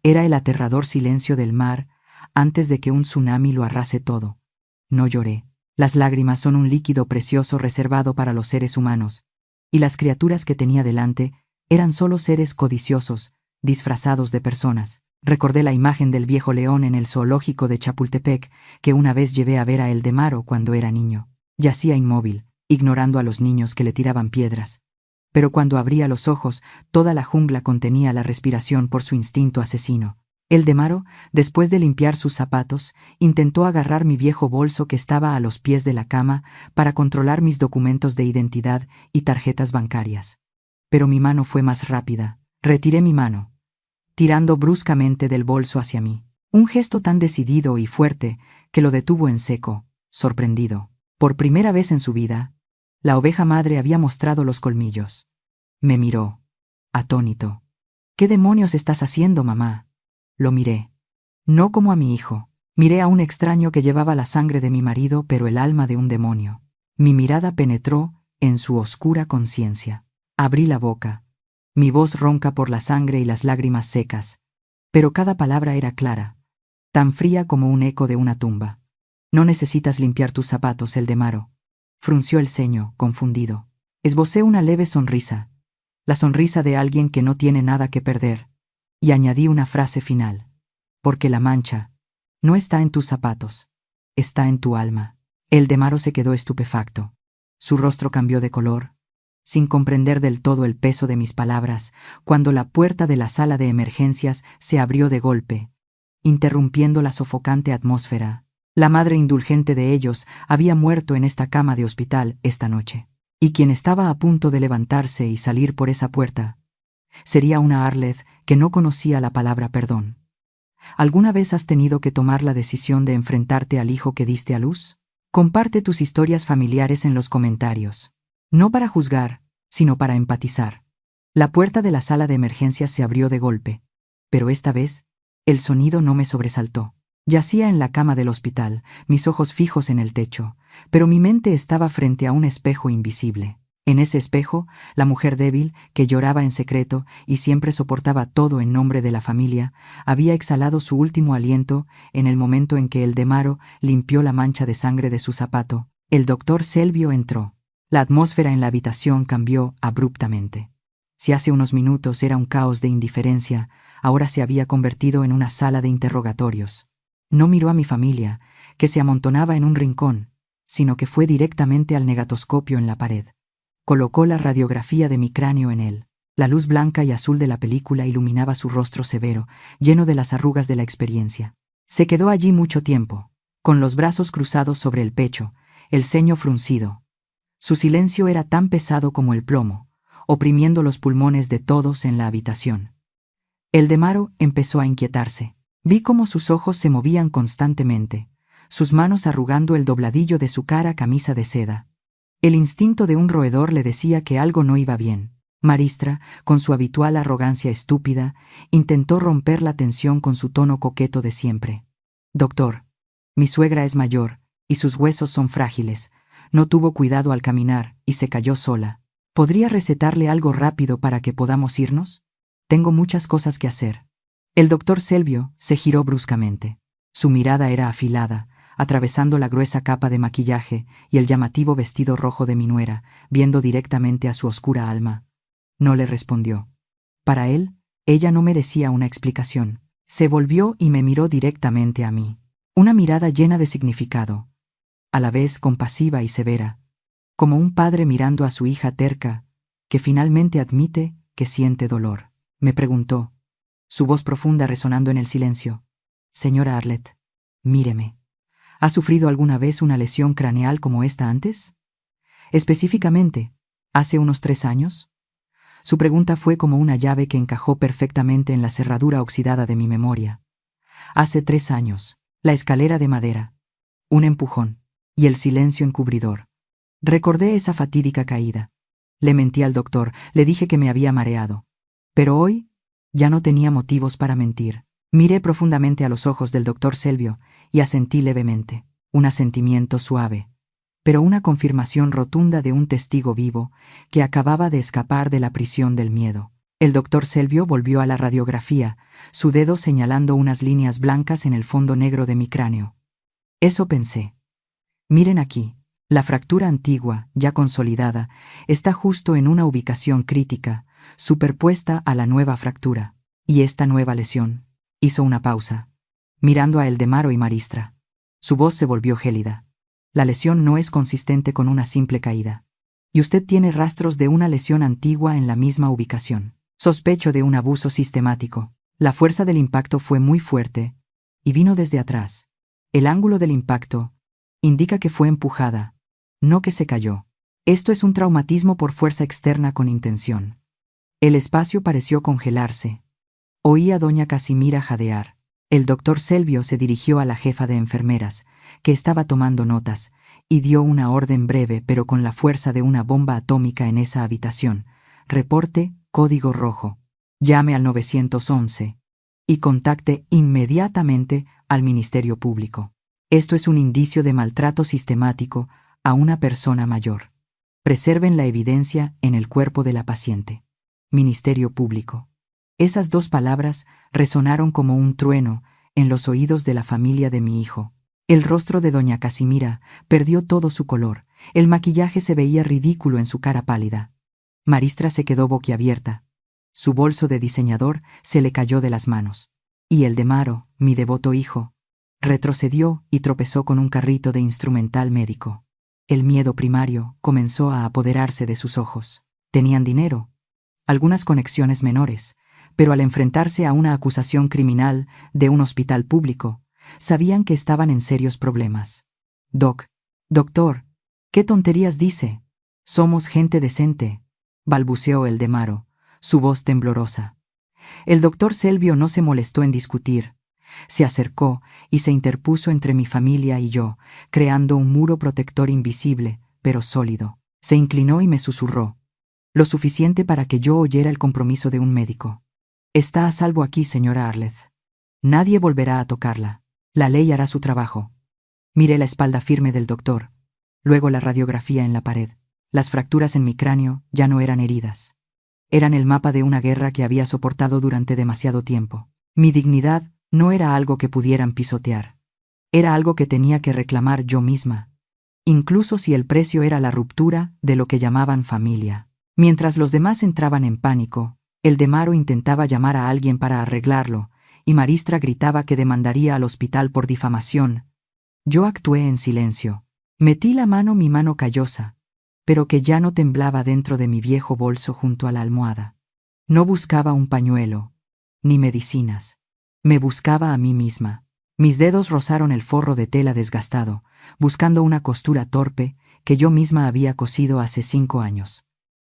Era el aterrador silencio del mar antes de que un tsunami lo arrase todo. No lloré. Las lágrimas son un líquido precioso reservado para los seres humanos, y las criaturas que tenía delante eran solo seres codiciosos, disfrazados de personas. Recordé la imagen del viejo león en el zoológico de Chapultepec que una vez llevé a ver a Eldemaro cuando era niño. Yacía inmóvil, ignorando a los niños que le tiraban piedras. Pero cuando abría los ojos, toda la jungla contenía la respiración por su instinto asesino. Eldemaro, después de limpiar sus zapatos, intentó agarrar mi viejo bolso que estaba a los pies de la cama para controlar mis documentos de identidad y tarjetas bancarias. pero mi mano fue más rápida. Retiré mi mano, tirando bruscamente del bolso hacia mí. Un gesto tan decidido y fuerte que lo detuvo en seco, sorprendido. Por primera vez en su vida, la oveja madre había mostrado los colmillos. Me miró, atónito. ¿Qué demonios estás haciendo, mamá? Lo miré. No como a mi hijo. Miré a un extraño que llevaba la sangre de mi marido, pero el alma de un demonio. Mi mirada penetró en su oscura conciencia. Abrí la boca, mi voz ronca por la sangre y las lágrimas secas, pero cada palabra era clara, tan fría como un eco de una tumba. No necesitas limpiar tus zapatos, Eldemaro. Frunció el ceño, confundido. Esbocé una leve sonrisa, la sonrisa de alguien que no tiene nada que perder, y añadí una frase final. Porque la mancha no está en tus zapatos, está en tu alma. Eldemaro se quedó estupefacto. Su rostro cambió de color, sin comprender del todo el peso de mis palabras, cuando la puerta de la sala de emergencias se abrió de golpe, interrumpiendo la sofocante atmósfera. La madre indulgente de ellos había muerto en esta cama de hospital esta noche, y quien estaba a punto de levantarse y salir por esa puerta sería una Arleth que no conocía la palabra perdón. ¿Alguna vez has tenido que tomar la decisión de enfrentarte al hijo que diste a luz? Comparte tus historias familiares en los comentarios. No para juzgar, sino para empatizar. La puerta de la sala de emergencias se abrió de golpe, pero esta vez, el sonido no me sobresaltó. Yacía en la cama del hospital, mis ojos fijos en el techo, pero mi mente estaba frente a un espejo invisible. En ese espejo, la mujer débil, que lloraba en secreto y siempre soportaba todo en nombre de la familia, había exhalado su último aliento en el momento en que Eldemaro limpió la mancha de sangre de su zapato. El doctor Selvio entró. La atmósfera en la habitación cambió abruptamente. Si hace unos minutos era un caos de indiferencia, ahora se había convertido en una sala de interrogatorios. No miró a mi familia, que se amontonaba en un rincón, sino que fue directamente al negatoscopio en la pared. Colocó la radiografía de mi cráneo en él. La luz blanca y azul de la película iluminaba su rostro severo, lleno de las arrugas de la experiencia. Se quedó allí mucho tiempo, con los brazos cruzados sobre el pecho, el ceño fruncido. Su silencio era tan pesado como el plomo, oprimiendo los pulmones de todos en la habitación. Eldemaro empezó a inquietarse. Vi cómo sus ojos se movían constantemente, sus manos arrugando el dobladillo de su cara camisa de seda. El instinto de un roedor le decía que algo no iba bien. Maristra, con su habitual arrogancia estúpida, intentó romper la tensión con su tono coqueto de siempre. Doctor, mi suegra es mayor, y sus huesos son frágiles. No tuvo cuidado al caminar, y se cayó sola. ¿Podría recetarle algo rápido para que podamos irnos? Tengo muchas cosas que hacer. El doctor Selvio se giró bruscamente. Su mirada era afilada, atravesando la gruesa capa de maquillaje y el llamativo vestido rojo de mi nuera, viendo directamente a su oscura alma. No le respondió. Para él, ella no merecía una explicación. Se volvió y me miró directamente a mí. Una mirada llena de significado, a la vez compasiva y severa, como un padre mirando a su hija terca, que finalmente admite que siente dolor. Me preguntó, su voz profunda resonando en el silencio. Señora Arleth, míreme. ¿Ha sufrido alguna vez una lesión craneal como esta antes? Específicamente, ¿hace unos 3 años? Su pregunta fue como una llave que encajó perfectamente en la cerradura oxidada de mi memoria. Hace 3 años, la escalera de madera, un empujón, y el silencio encubridor. Recordé esa fatídica caída. Le mentí al doctor, le dije que me había mareado. Pero hoy, ya no tenía motivos para mentir. Miré profundamente a los ojos del doctor Selvio y asentí levemente. Un asentimiento suave, pero una confirmación rotunda de un testigo vivo que acababa de escapar de la prisión del miedo. El doctor Selvio volvió a la radiografía, su dedo señalando unas líneas blancas en el fondo negro de mi cráneo. Eso pensé. Miren aquí, la fractura antigua, ya consolidada, está justo en una ubicación crítica, superpuesta a la nueva fractura. Y esta nueva lesión. Hizo una pausa, mirando a Eldemaro y Maristra. Su voz se volvió gélida. La lesión no es consistente con una simple caída. Y usted tiene rastros de una lesión antigua en la misma ubicación. Sospecho de un abuso sistemático. La fuerza del impacto fue muy fuerte y vino desde atrás. El ángulo del impacto indica que fue empujada, no que se cayó. Esto es un traumatismo por fuerza externa con intención. El espacio pareció congelarse. Oí a doña Casimira jadear. El doctor Selvio se dirigió a la jefa de enfermeras, que estaba tomando notas, y dio una orden breve pero con la fuerza de una bomba atómica en esa habitación. Reporte, código rojo. Llame al 911 y contacte inmediatamente al Ministerio Público. Esto es un indicio de maltrato sistemático a una persona mayor. Preserven la evidencia en el cuerpo de la paciente. Ministerio Público. Esas dos palabras resonaron como un trueno en los oídos de la familia de mi hijo. El rostro de doña Casimira perdió todo su color. El maquillaje se veía ridículo en su cara pálida. Maristra se quedó boquiabierta. Su bolso de diseñador se le cayó de las manos. Y el de Maro, mi devoto hijo, retrocedió y tropezó con un carrito de instrumental médico. El miedo primario comenzó a apoderarse de sus ojos. Tenían dinero, algunas conexiones menores, pero al enfrentarse a una acusación criminal de un hospital público, sabían que estaban en serios problemas. Doctor, ¿qué tonterías dice? Somos gente decente, balbuceó el de Maro, su voz temblorosa. El doctor Selvio no se molestó en discutir. Se acercó y se interpuso entre mi familia y yo, creando un muro protector invisible, pero sólido. Se inclinó y me susurró, lo suficiente para que yo oyera el compromiso de un médico. Está a salvo aquí, señora Arleth. Nadie volverá a tocarla. La ley hará su trabajo. Miré la espalda firme del doctor, luego la radiografía en la pared. Las fracturas en mi cráneo ya no eran heridas. Eran el mapa de una guerra que había soportado durante demasiado tiempo. Mi dignidad no era algo que pudieran pisotear. Era algo que tenía que reclamar yo misma, incluso si el precio era la ruptura de lo que llamaban familia. Mientras los demás entraban en pánico, el de Maro intentaba llamar a alguien para arreglarlo, y Maristra gritaba que demandaría al hospital por difamación. Yo actué en silencio. Metí mi mano callosa, pero que ya no temblaba dentro de mi viejo bolso junto a la almohada. No buscaba un pañuelo, ni medicinas. Me buscaba a mí misma. Mis dedos rozaron el forro de tela desgastado, buscando una costura torpe que yo misma había cosido hace 5 años.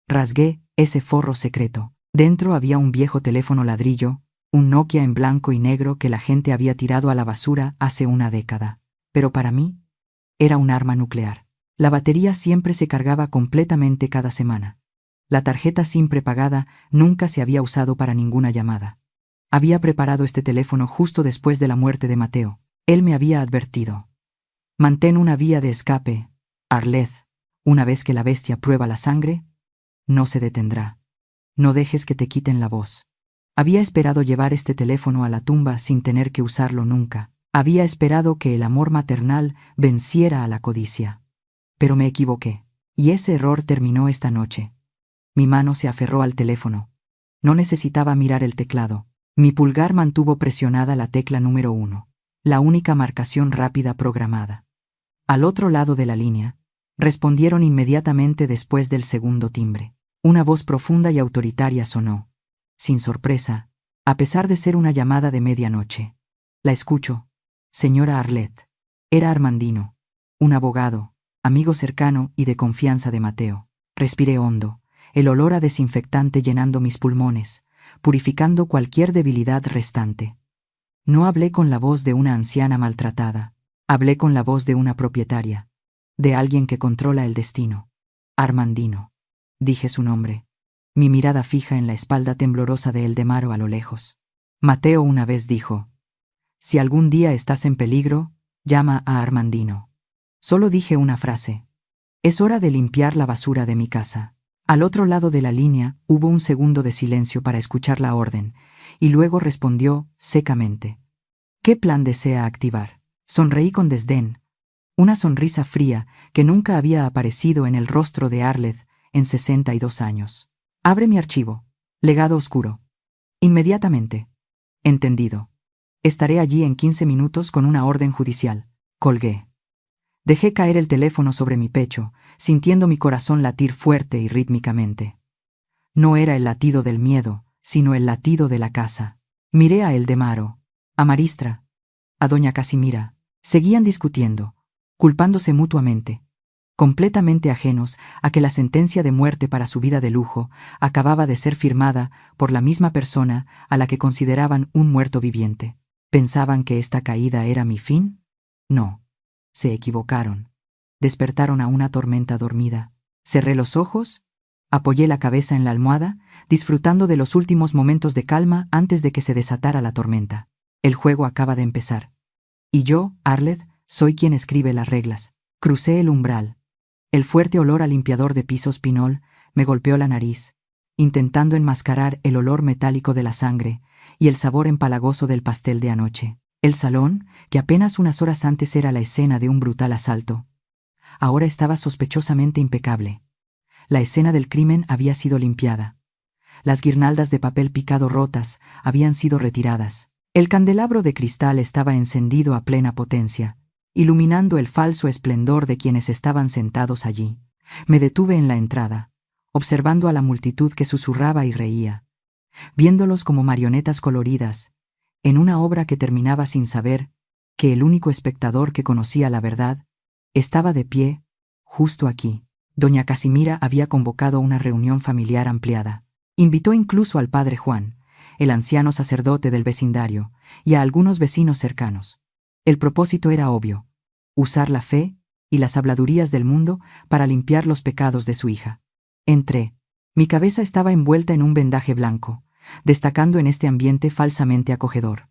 Rasgué ese forro secreto. Dentro había un viejo teléfono ladrillo, un Nokia en blanco y negro que la gente había tirado a la basura hace una década. Pero para mí, era un arma nuclear. La batería siempre se cargaba completamente cada semana. La tarjeta SIM prepagada nunca se había usado para ninguna llamada. Había preparado este teléfono justo después de la muerte de Mateo. Él me había advertido. Mantén una vía de escape, Arleth. Una vez que la bestia prueba la sangre, no se detendrá. No dejes que te quiten la voz. Había esperado llevar este teléfono a la tumba sin tener que usarlo nunca. Había esperado que el amor maternal venciera a la codicia. Pero me equivoqué, y ese error terminó esta noche. Mi mano se aferró al teléfono. No necesitaba mirar el teclado. Mi pulgar mantuvo presionada la tecla número 1, la única marcación rápida programada. Al otro lado de la línea, respondieron inmediatamente después del segundo timbre. Una voz profunda y autoritaria sonó. Sin sorpresa, a pesar de ser una llamada de medianoche. La escucho. Señora Arleth. Era Armandino, un abogado, amigo cercano y de confianza de Mateo. Respiré hondo, el olor a desinfectante llenando mis pulmones, purificando cualquier debilidad restante. No hablé con la voz de una anciana maltratada, hablé con la voz de una propietaria, de alguien que controla el destino. Armandino. Dije su nombre, mi mirada fija en la espalda temblorosa de Eldemaro a lo lejos. Mateo una vez dijo, si algún día estás en peligro, llama a Armandino. Solo dije una frase. Es hora de limpiar la basura de mi casa. Al otro lado de la línea hubo un segundo de silencio para escuchar la orden, y luego respondió secamente. ¿Qué plan desea activar? Sonreí con desdén, una sonrisa fría que nunca había aparecido en el rostro de Arleth en 62 años. Abre mi archivo. Legado oscuro. Inmediatamente. Entendido. Estaré allí en 15 minutos con una orden judicial. Colgué. Dejé caer el teléfono sobre mi pecho, sintiendo mi corazón latir fuerte y rítmicamente. No era el latido del miedo, sino el latido de la casa. Miré a Eldemaro, a Maristra, a doña Casimira. Seguían discutiendo, culpándose mutuamente. completamente ajenos a que la sentencia de muerte para su vida de lujo acababa de ser firmada por la misma persona a la que consideraban un muerto viviente. ¿Pensaban que esta caída era mi fin? No. Se equivocaron. Despertaron a una tormenta dormida. Cerré los ojos, apoyé la cabeza en la almohada, disfrutando de los últimos momentos de calma antes de que se desatara la tormenta. El juego acaba de empezar. Y yo, Arleth, soy quien escribe las reglas. Crucé el umbral. El fuerte olor a limpiador de pisos Pinol me golpeó la nariz, intentando enmascarar el olor metálico de la sangre y el sabor empalagoso del pastel de anoche. El salón, que apenas unas horas antes era la escena de un brutal asalto, ahora estaba sospechosamente impecable. La escena del crimen había sido limpiada. Las guirnaldas de papel picado rotas habían sido retiradas. El candelabro de cristal estaba encendido a plena potencia, iluminando el falso esplendor de quienes estaban sentados allí. Me detuve en la entrada, observando a la multitud que susurraba y reía, viéndolos como marionetas coloridas, en una obra que terminaba sin saber que el único espectador que conocía la verdad estaba de pie, justo aquí. Doña Casimira había convocado una reunión familiar ampliada. Invitó incluso al padre Juan, el anciano sacerdote del vecindario, y a algunos vecinos cercanos. El propósito era obvio: usar la fe y las habladurías del mundo para limpiar los pecados de su hija. Entré. Mi cabeza estaba envuelta en un vendaje blanco, destacando en este ambiente falsamente acogedor.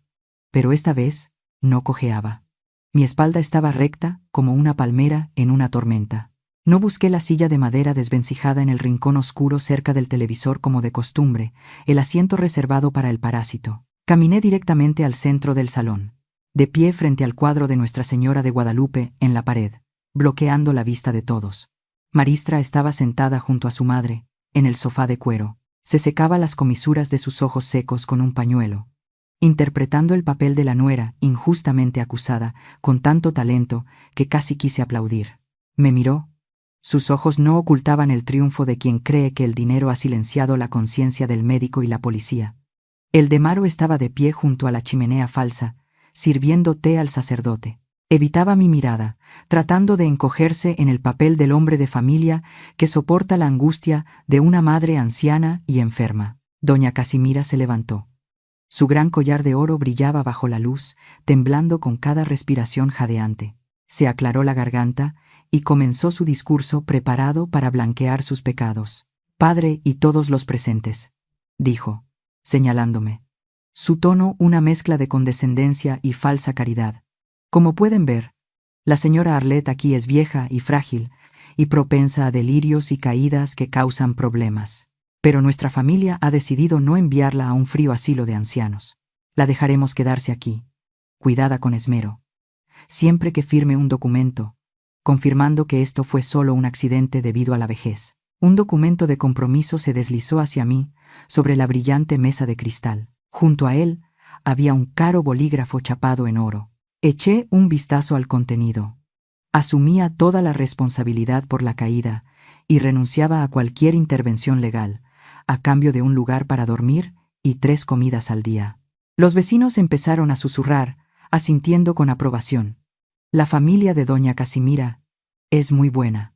Pero esta vez no cojeaba. Mi espalda estaba recta como una palmera en una tormenta. No busqué la silla de madera desvencijada en el rincón oscuro cerca del televisor como de costumbre, el asiento reservado para el parásito. Caminé directamente al centro del salón, de pie frente al cuadro de Nuestra Señora de Guadalupe en la pared, bloqueando la vista de todos. Maristra estaba sentada junto a su madre, en el sofá de cuero. Se secaba las comisuras de sus ojos secos con un pañuelo, interpretando el papel de la nuera injustamente acusada con tanto talento que casi quise aplaudir. Me miró. Sus ojos no ocultaban el triunfo de quien cree que el dinero ha silenciado la conciencia del médico y la policía. El Demaro estaba de pie junto a la chimenea falsa, sirviendo té al sacerdote. Evitaba mi mirada, tratando de encogerse en el papel del hombre de familia que soporta la angustia de una madre anciana y enferma. Doña Casimira se levantó. Su gran collar de oro brillaba bajo la luz, temblando con cada respiración jadeante. Se aclaró la garganta y comenzó su discurso preparado para blanquear sus pecados. «Padre y todos los presentes», dijo, señalándome. Su tono una mezcla de condescendencia y falsa caridad. Como pueden ver, la señora Arlette aquí es vieja y frágil y propensa a delirios y caídas que causan problemas. Pero nuestra familia ha decidido no enviarla a un frío asilo de ancianos. La dejaremos quedarse aquí, cuidada con esmero, siempre que firme un documento, confirmando que esto fue solo un accidente debido a la vejez. Un documento de compromiso se deslizó hacia mí sobre la brillante mesa de cristal. Junto a él había un caro bolígrafo chapado en oro. Eché un vistazo al contenido. Asumía toda la responsabilidad por la caída y renunciaba a cualquier intervención legal, a cambio de un lugar para dormir y 3 comidas al día. Los vecinos empezaron a susurrar, asintiendo con aprobación. La familia de doña Casimira es muy buena.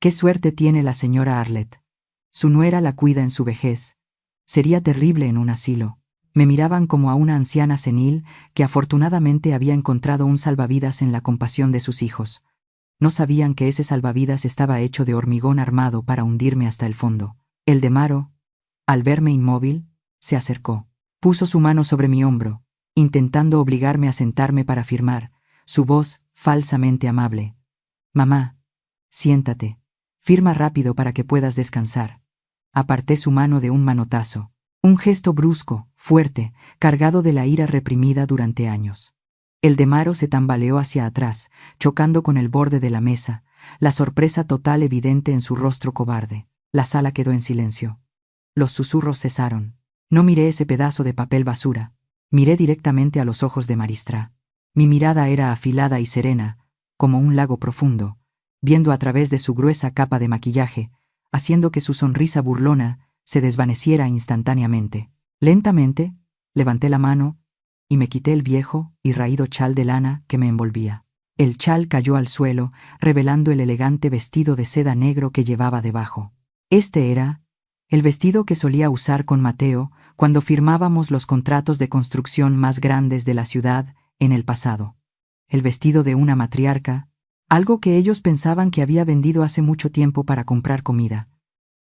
Qué suerte tiene la señora Arlette. Su nuera la cuida en su vejez. Sería terrible en un asilo. Me miraban como a una anciana senil que afortunadamente había encontrado un salvavidas en la compasión de sus hijos. No sabían que ese salvavidas estaba hecho de hormigón armado para hundirme hasta el fondo. El Demaro, al verme inmóvil, se acercó. Puso su mano sobre mi hombro, intentando obligarme a sentarme para firmar, su voz falsamente amable. «Mamá, siéntate. Firma rápido para que puedas descansar». Aparté su mano de un manotazo. Un gesto brusco, fuerte, cargado de la ira reprimida durante años. El Demaro se tambaleó hacia atrás, chocando con el borde de la mesa, la sorpresa total evidente en su rostro cobarde. La sala quedó en silencio. Los susurros cesaron. No miré ese pedazo de papel basura. Miré directamente a los ojos de Maristra. Mi mirada era afilada y serena, como un lago profundo, viendo a través de su gruesa capa de maquillaje, haciendo que su sonrisa burlona se desvaneciera instantáneamente. Lentamente, levanté la mano y me quité el viejo y raído chal de lana que me envolvía. El chal cayó al suelo, revelando el elegante vestido de seda negro que llevaba debajo. Este era el vestido que solía usar con Mateo cuando firmábamos los contratos de construcción más grandes de la ciudad en el pasado. El vestido de una matriarca, algo que ellos pensaban que había vendido hace mucho tiempo para comprar comida.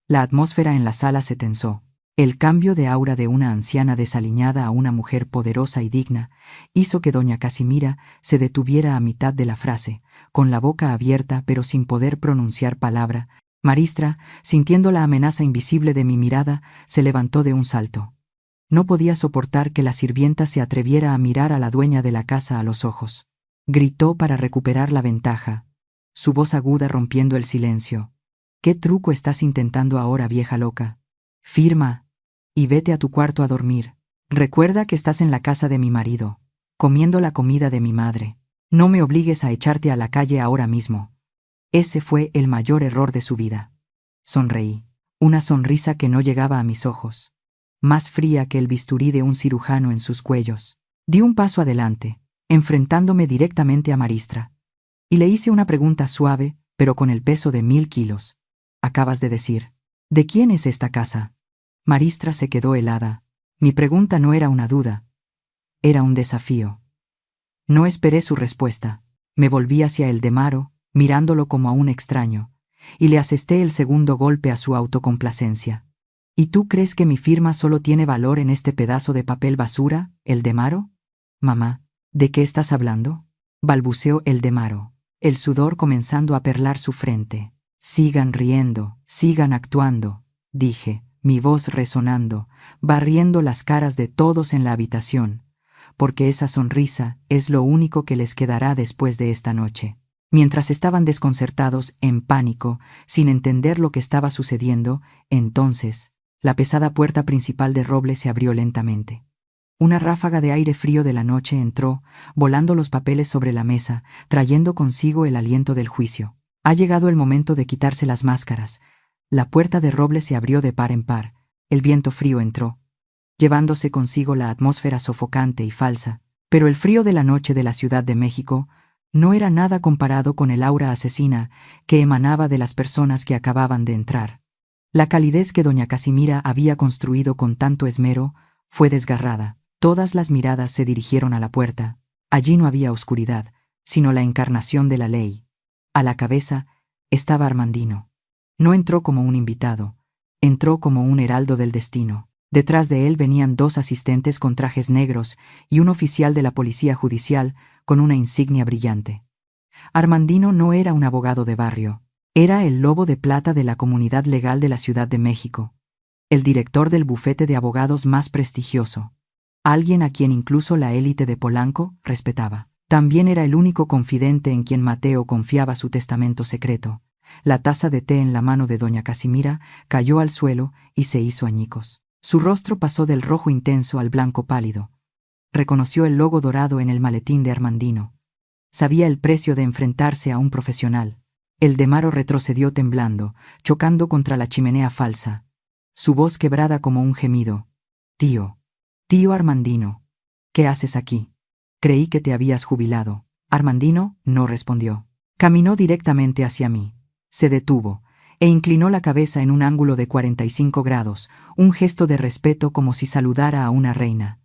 La atmósfera en la sala se tensó. El cambio de aura de una anciana desaliñada a una mujer poderosa y digna hizo que doña Casimira se detuviera a mitad de la frase, con la boca abierta pero sin poder pronunciar palabra. Maristra, sintiendo la amenaza invisible de mi mirada, se levantó de un salto. No podía soportar que la sirvienta se atreviera a mirar a la dueña de la casa a los ojos. Gritó para recuperar la ventaja, su voz aguda rompiendo el silencio. ¿Qué truco estás intentando ahora, vieja loca? Firma y vete a tu cuarto a dormir. Recuerda que estás en la casa de mi marido, comiendo la comida de mi madre. No me obligues a echarte a la calle ahora mismo. Ese fue el mayor error de su vida. Sonreí, una sonrisa que no llegaba a mis ojos, más fría que el bisturí de un cirujano en sus cuellos. Di un paso adelante, enfrentándome directamente a Maristra, y le hice una pregunta suave, pero con el peso de 1000 kilos. Acabas de decir, ¿de quién es esta casa? Maristra se quedó helada. Mi pregunta no era una duda, era un desafío. No esperé su respuesta. Me volví hacia el Demaro, mirándolo como a un extraño, y le asesté el segundo golpe a su autocomplacencia. ¿Y tú crees que mi firma solo tiene valor en este pedazo de papel basura, el Demaro? Mamá, ¿de qué estás hablando? Balbuceó el Demaro, el sudor comenzando a perlar su frente. Sigan riendo, sigan actuando, dije, mi voz resonando, barriendo las caras de todos en la habitación, porque esa sonrisa es lo único que les quedará después de esta noche. Mientras estaban desconcertados, en pánico, sin entender lo que estaba sucediendo, entonces, la pesada puerta principal de roble se abrió lentamente. Una ráfaga de aire frío de la noche entró, volando los papeles sobre la mesa, trayendo consigo el aliento del juicio. Ha llegado el momento de quitarse las máscaras. La puerta de roble se abrió de par en par. El viento frío entró, llevándose consigo la atmósfera sofocante y falsa, pero el frío de la noche de la Ciudad de México no era nada comparado con el aura asesina que emanaba de las personas que acababan de entrar. La calidez que doña Casimira había construido con tanto esmero fue desgarrada. Todas las miradas se dirigieron a la puerta. Allí no había oscuridad, sino la encarnación de la ley. A la cabeza estaba Armandino. No entró como un invitado, entró como un heraldo del destino. Detrás de él venían 2 asistentes con trajes negros y un oficial de la policía judicial con una insignia brillante. Armandino no era un abogado de barrio, era el lobo de plata de la comunidad legal de la Ciudad de México, el director del bufete de abogados más prestigioso, alguien a quien incluso la élite de Polanco respetaba. También era el único confidente en quien Mateo confiaba su testamento secreto. La taza de té en la mano de doña Casimira cayó al suelo y se hizo añicos. Su rostro pasó del rojo intenso al blanco pálido. Reconoció el logo dorado en el maletín de Armandino. Sabía el precio de enfrentarse a un profesional. El Demaro retrocedió temblando, chocando contra la chimenea falsa. Su voz quebrada como un gemido. Tío Armandino, ¿qué haces aquí? Creí que te habías jubilado. Armandino no respondió. Caminó directamente hacia mí. Se detuvo e inclinó la cabeza en un ángulo de 45 grados, un gesto de respeto como si saludara a una reina.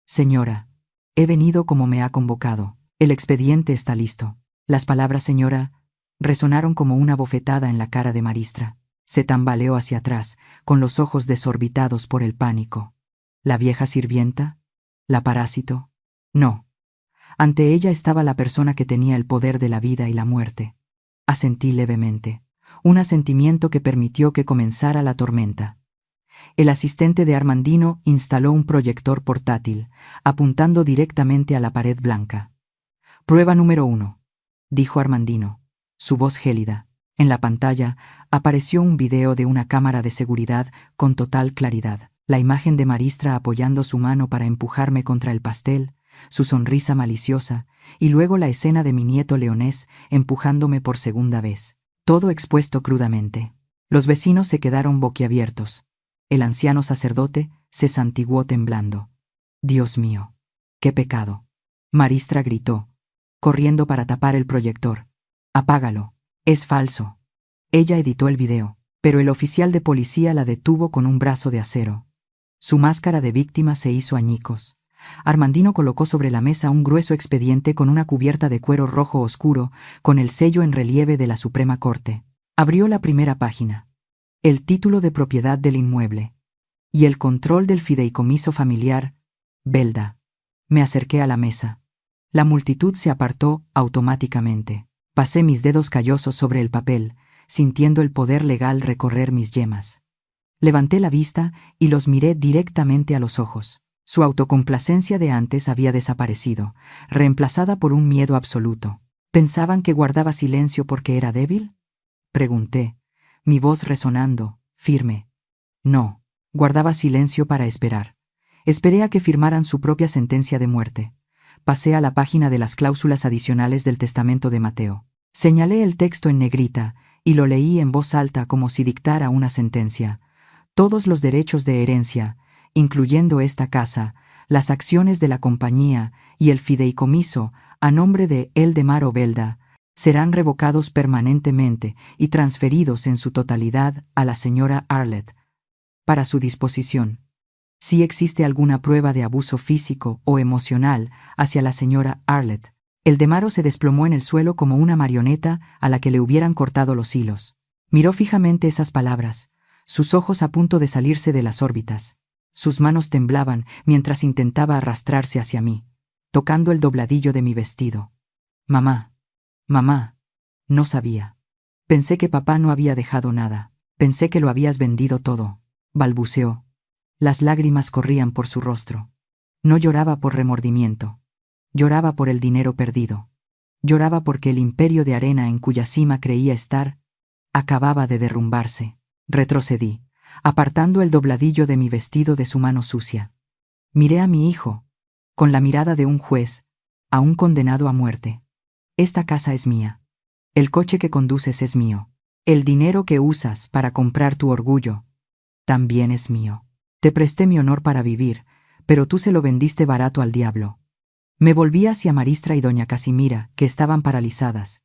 Señora, he venido como me ha convocado. El expediente está listo. Las palabras señora resonaron como una bofetada en la cara de Maristra. Se tambaleó hacia atrás, con los ojos desorbitados por el pánico. ¿La vieja sirvienta? ¿La parásito? No. Ante ella estaba la persona que tenía el poder de la vida y la muerte. Asentí levemente, un asentimiento que permitió que comenzara la tormenta. El asistente de Armandino instaló un proyector portátil, apuntando directamente a la pared blanca. Prueba número 1, dijo Armandino, su voz gélida. En la pantalla apareció un video de una cámara de seguridad con total claridad. La imagen de Maristra apoyando su mano para empujarme contra el pastel, su sonrisa maliciosa, y luego la escena de mi nieto leonés empujándome por segunda vez. Todo expuesto crudamente. Los vecinos se quedaron boquiabiertos. El anciano sacerdote se santiguó temblando. Dios mío, qué pecado. Maristra gritó. corriendo para tapar el proyector. «Apágalo. Es falso». Ella editó el video, pero el oficial de policía la detuvo con un brazo de acero. Su máscara de víctima se hizo añicos. Armandino colocó sobre la mesa un grueso expediente con una cubierta de cuero rojo oscuro, con el sello en relieve de la Suprema Corte. Abrió la primera página. El título de propiedad del inmueble. Y el control del fideicomiso familiar, Belda. Me acerqué a la mesa. La multitud se apartó automáticamente. Pasé mis dedos callosos sobre el papel, sintiendo el poder legal recorrer mis yemas. Levanté la vista y los miré directamente a los ojos. Su autocomplacencia de antes había desaparecido, reemplazada por un miedo absoluto. ¿Pensaban que guardaba silencio porque era débil?, pregunté, mi voz resonando, firme. No, guardaba silencio para esperar. Esperé a que firmaran su propia sentencia de muerte. Pasé a la página de las cláusulas adicionales del testamento de Mateo. Señalé el texto en negrita y lo leí en voz alta como si dictara una sentencia. Todos los derechos de herencia, incluyendo esta casa, las acciones de la compañía y el fideicomiso a nombre de Eldemaro Belda, serán revocados permanentemente y transferidos en su totalidad a la señora Arlett, para su disposición. Si existe alguna prueba de abuso físico o emocional hacia la señora Arlett, Eldemaro se desplomó en el suelo como una marioneta a la que le hubieran cortado los hilos. Miró fijamente esas palabras, sus ojos a punto de salirse de las órbitas. Sus manos temblaban mientras intentaba arrastrarse hacia mí, tocando el dobladillo de mi vestido. Mamá, mamá, no sabía. Pensé que papá no había dejado nada. Pensé que lo habías vendido todo, balbuceó. Las lágrimas corrían por su rostro. No lloraba por remordimiento. Lloraba por el dinero perdido. Lloraba porque el imperio de arena en cuya cima creía estar acababa de derrumbarse. Retrocedí, apartando el dobladillo de mi vestido de su mano sucia. Miré a mi hijo, con la mirada de un juez, a un condenado a muerte. Esta casa es mía. El coche que conduces es mío. El dinero que usas para comprar tu orgullo también es mío. Te presté mi honor para vivir, pero tú se lo vendiste barato al diablo. Me volví hacia Maristra y doña Casimira, que estaban paralizadas.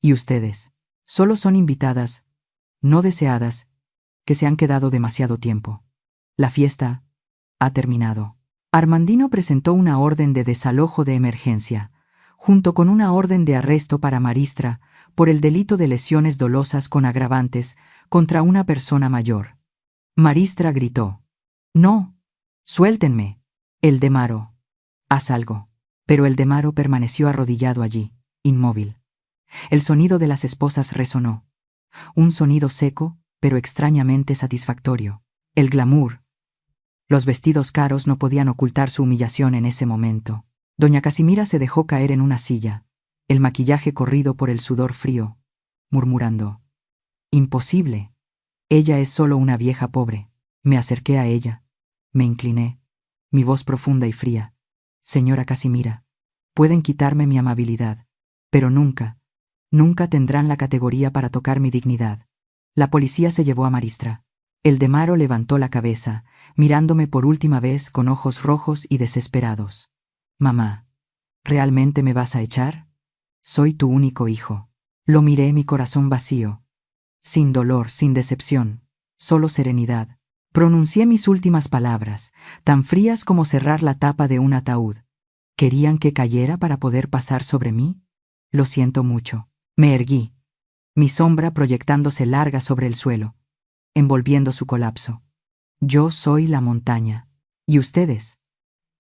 Y ustedes, solo son invitadas, no deseadas, que se han quedado demasiado tiempo. La fiesta ha terminado. Armandino presentó una orden de desalojo de emergencia, junto con una orden de arresto para Maristra por el delito de lesiones dolosas con agravantes contra una persona mayor. Maristra gritó: «No, suéltenme. Eldemaro, haz algo». Pero Eldemaro permaneció arrodillado allí, inmóvil. El sonido de las esposas resonó. Un sonido seco, pero extrañamente satisfactorio. El glamour. Los vestidos caros no podían ocultar su humillación en ese momento. Doña Casimira se dejó caer en una silla, el maquillaje corrido por el sudor frío, murmurando: «Imposible. Ella es solo una vieja pobre». Me acerqué a ella. Me incliné, mi voz profunda y fría. «Señora Casimira, pueden quitarme mi amabilidad, pero nunca, nunca tendrán la categoría para tocar mi dignidad». La policía se llevó a Maristra. Eldemaro levantó la cabeza, mirándome por última vez con ojos rojos y desesperados. «Mamá, ¿realmente me vas a echar? Soy tu único hijo». Lo miré, mi corazón vacío. Sin dolor, sin decepción, solo serenidad. Pronuncié mis últimas palabras, tan frías como cerrar la tapa de un ataúd. ¿Querían que cayera para poder pasar sobre mí? Lo siento mucho. Me erguí, mi sombra proyectándose larga sobre el suelo, envolviendo su colapso. Yo soy la montaña, y ustedes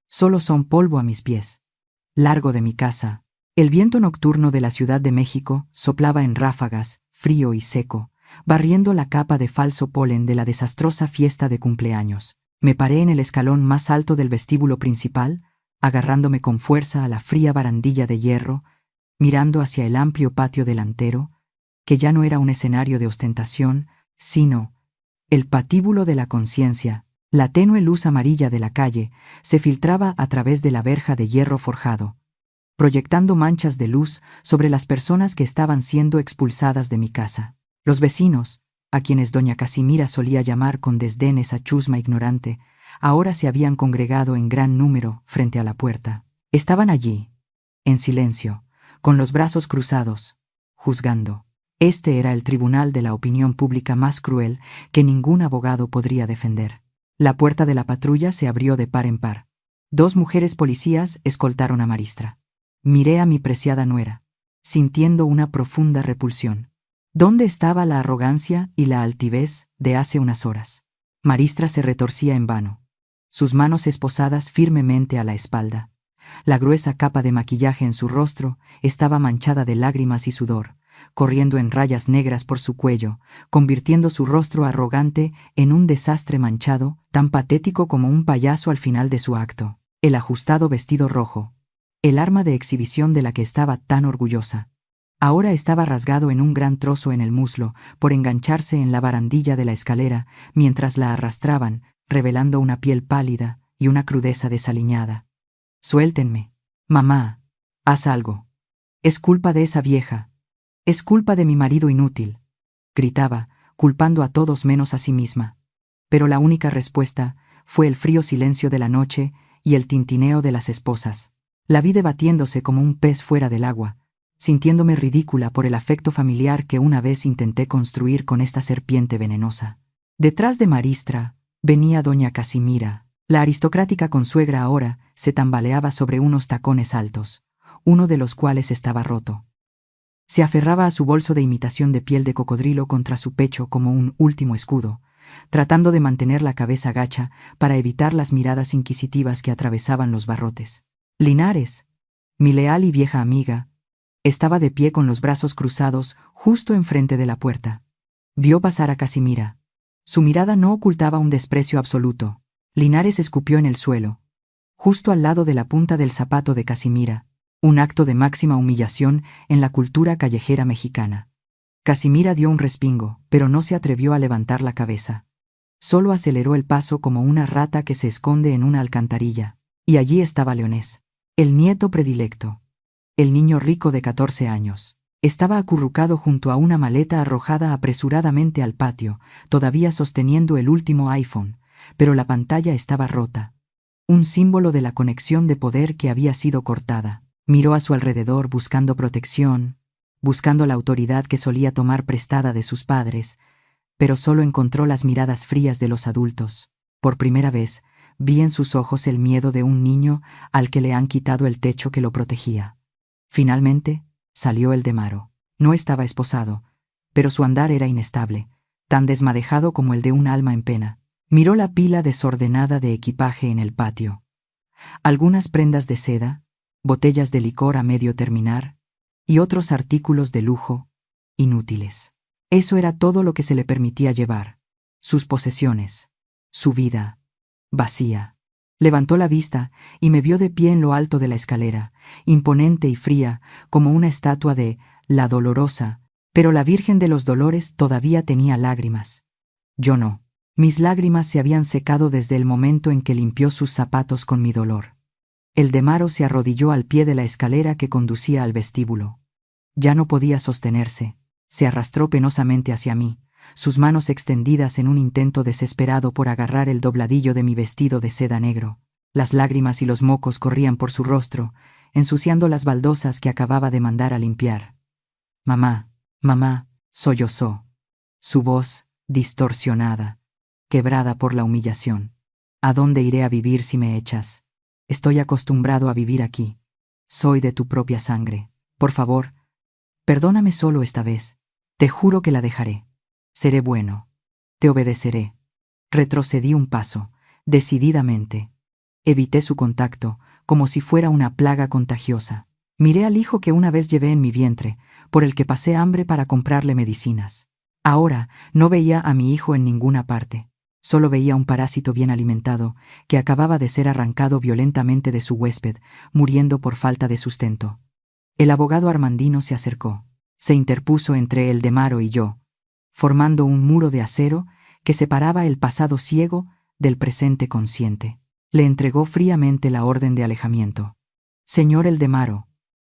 solo son polvo a mis pies. Largo de mi casa, el viento nocturno de la Ciudad de México soplaba en ráfagas, frío y seco, barriendo la capa de falso polen de la desastrosa fiesta de cumpleaños. Me paré en el escalón más alto del vestíbulo principal, agarrándome con fuerza a la fría barandilla de hierro, mirando hacia el amplio patio delantero, que ya no era un escenario de ostentación, sino el patíbulo de la conciencia. La tenue luz amarilla de la calle se filtraba a través de la verja de hierro forjado, proyectando manchas de luz sobre las personas que estaban siendo expulsadas de mi casa. Los vecinos, a quienes doña Casimira solía llamar con desdén esa chusma ignorante, ahora se habían congregado en gran número frente a la puerta. Estaban allí, en silencio, con los brazos cruzados, juzgando. Este era el tribunal de la opinión pública más cruel que ningún abogado podría defender. La puerta de la patrulla se abrió de par en par. 2 mujeres policías escoltaron a Maristra. Miré a mi preciada nuera, sintiendo una profunda repulsión. ¿Dónde estaba la arrogancia y la altivez de hace unas horas? Maristra se retorcía en vano, sus manos esposadas firmemente a la espalda. La gruesa capa de maquillaje en su rostro estaba manchada de lágrimas y sudor, corriendo en rayas negras por su cuello, convirtiendo su rostro arrogante en un desastre manchado, tan patético como un payaso al final de su acto. El ajustado vestido rojo, el arma de exhibición de la que estaba tan orgullosa, ahora estaba rasgado en un gran trozo en el muslo por engancharse en la barandilla de la escalera mientras la arrastraban, revelando una piel pálida y una crudeza desaliñada. «Suéltenme. Mamá, haz algo. Es culpa de esa vieja. Es culpa de mi marido inútil», gritaba, culpando a todos menos a sí misma. Pero la única respuesta fue el frío silencio de la noche y el tintineo de las esposas. La vi debatiéndose como un pez fuera del agua, sintiéndome ridícula por el afecto familiar que una vez intenté construir con esta serpiente venenosa. Detrás de Maristra venía doña Casimira. La aristocrática consuegra ahora se tambaleaba sobre unos tacones altos, uno de los cuales estaba roto. Se aferraba a su bolso de imitación de piel de cocodrilo contra su pecho como un último escudo, tratando de mantener la cabeza gacha para evitar las miradas inquisitivas que atravesaban los barrotes. Linares, mi leal y vieja amiga, estaba de pie con los brazos cruzados justo enfrente de la puerta. Vio pasar a Casimira. Su mirada no ocultaba un desprecio absoluto. Linares escupió en el suelo, justo al lado de la punta del zapato de Casimira, un acto de máxima humillación en la cultura callejera mexicana. Casimira dio un respingo, pero no se atrevió a levantar la cabeza. Solo aceleró el paso como una rata que se esconde en una alcantarilla. Y allí estaba Leonés, el nieto predilecto. El niño rico de 14 años. Estaba acurrucado junto a una maleta arrojada apresuradamente al patio, todavía sosteniendo el último iPhone, pero la pantalla estaba rota. Un símbolo de la conexión de poder que había sido cortada. Miró a su alrededor buscando protección, buscando la autoridad que solía tomar prestada de sus padres, pero solo encontró las miradas frías de los adultos. Por primera vez, vi en sus ojos el miedo de un niño al que le han quitado el techo que lo protegía. Finalmente, salió el Demaro. No estaba esposado, pero su andar era inestable, tan desmadejado como el de un alma en pena. Miró la pila desordenada de equipaje en el patio. Algunas prendas de seda, botellas de licor a medio terminar, y otros artículos de lujo, inútiles. Eso era todo lo que se le permitía llevar. Sus posesiones, su vida, vacía. Levantó la vista y me vio de pie en lo alto de la escalera, imponente y fría, como una estatua de la Dolorosa, pero la Virgen de los Dolores todavía tenía lágrimas. Yo no. Mis lágrimas se habían secado desde el momento en que limpió sus zapatos con mi dolor. El Demaro se arrodilló al pie de la escalera que conducía al vestíbulo. Ya no podía sostenerse. Se arrastró penosamente hacia mí, sus manos extendidas en un intento desesperado por agarrar el dobladillo de mi vestido de seda negro. Las lágrimas y los mocos corrían por su rostro, ensuciando las baldosas que acababa de mandar a limpiar. «Mamá, mamá», sollozó. Su voz, distorsionada, quebrada por la humillación. «¿A dónde iré a vivir si me echas? Estoy acostumbrado a vivir aquí. Soy de tu propia sangre. Por favor, perdóname solo esta vez. Te juro que la dejaré. Seré bueno. Te obedeceré». Retrocedí un paso, decididamente. Evité su contacto, como si fuera una plaga contagiosa. Miré al hijo que una vez llevé en mi vientre, por el que pasé hambre para comprarle medicinas. Ahora no veía a mi hijo en ninguna parte. Solo veía un parásito bien alimentado, que acababa de ser arrancado violentamente de su huésped, muriendo por falta de sustento. El abogado Armandino se acercó. Se interpuso entre el Demaro y yo, formando un muro de acero que separaba el pasado ciego del presente consciente. Le entregó fríamente la orden de alejamiento. «Señor el Demaro,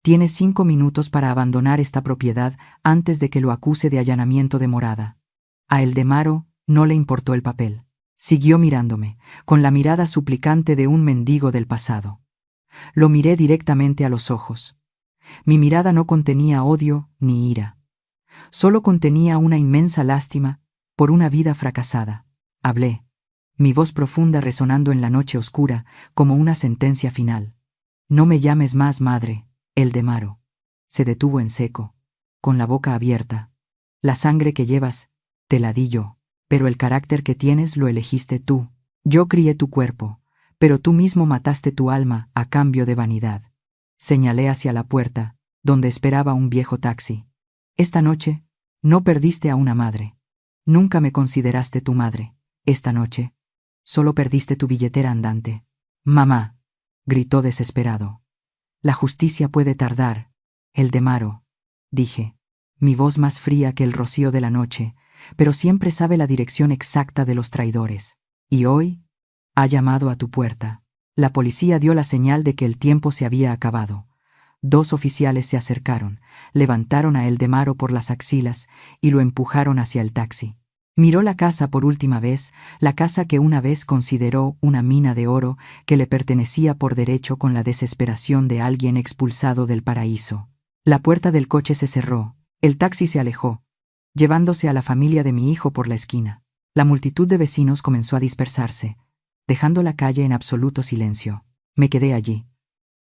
tiene 5 minutos para abandonar esta propiedad antes de que lo acuse de allanamiento de morada». A el Demaro no le importó el papel. Siguió mirándome, con la mirada suplicante de un mendigo del pasado. Lo miré directamente a los ojos. Mi mirada no contenía odio ni ira. Solo contenía una inmensa lástima por una vida fracasada. Hablé, mi voz profunda resonando en la noche oscura como una sentencia final. No me llames más madre, Eldemaro. Se detuvo en seco, con la boca abierta. La sangre que llevas, te la di yo, pero el carácter que tienes lo elegiste tú. Yo crié tu cuerpo, pero tú mismo mataste tu alma a cambio de vanidad. Señalé hacia la puerta, donde esperaba un viejo taxi. Esta noche, no perdiste a una madre. Nunca me consideraste tu madre. Esta noche, solo perdiste tu billetera andante. Mamá, gritó desesperado. La justicia puede tardar. Eldemaro, dije, mi voz más fría que el rocío de la noche, pero siempre sabe la dirección exacta de los traidores. Y hoy, ha llamado a tu puerta. La policía dio la señal de que el tiempo se había acabado. 2 oficiales se acercaron, levantaron a Eldemaro por las axilas y lo empujaron hacia el taxi. Miró la casa por última vez, la casa que una vez consideró una mina de oro que le pertenecía por derecho con la desesperación de alguien expulsado del paraíso. La puerta del coche se cerró, el taxi se alejó, llevándose a la familia de mi hijo por la esquina. La multitud de vecinos comenzó a dispersarse, dejando la calle en absoluto silencio. Me quedé allí,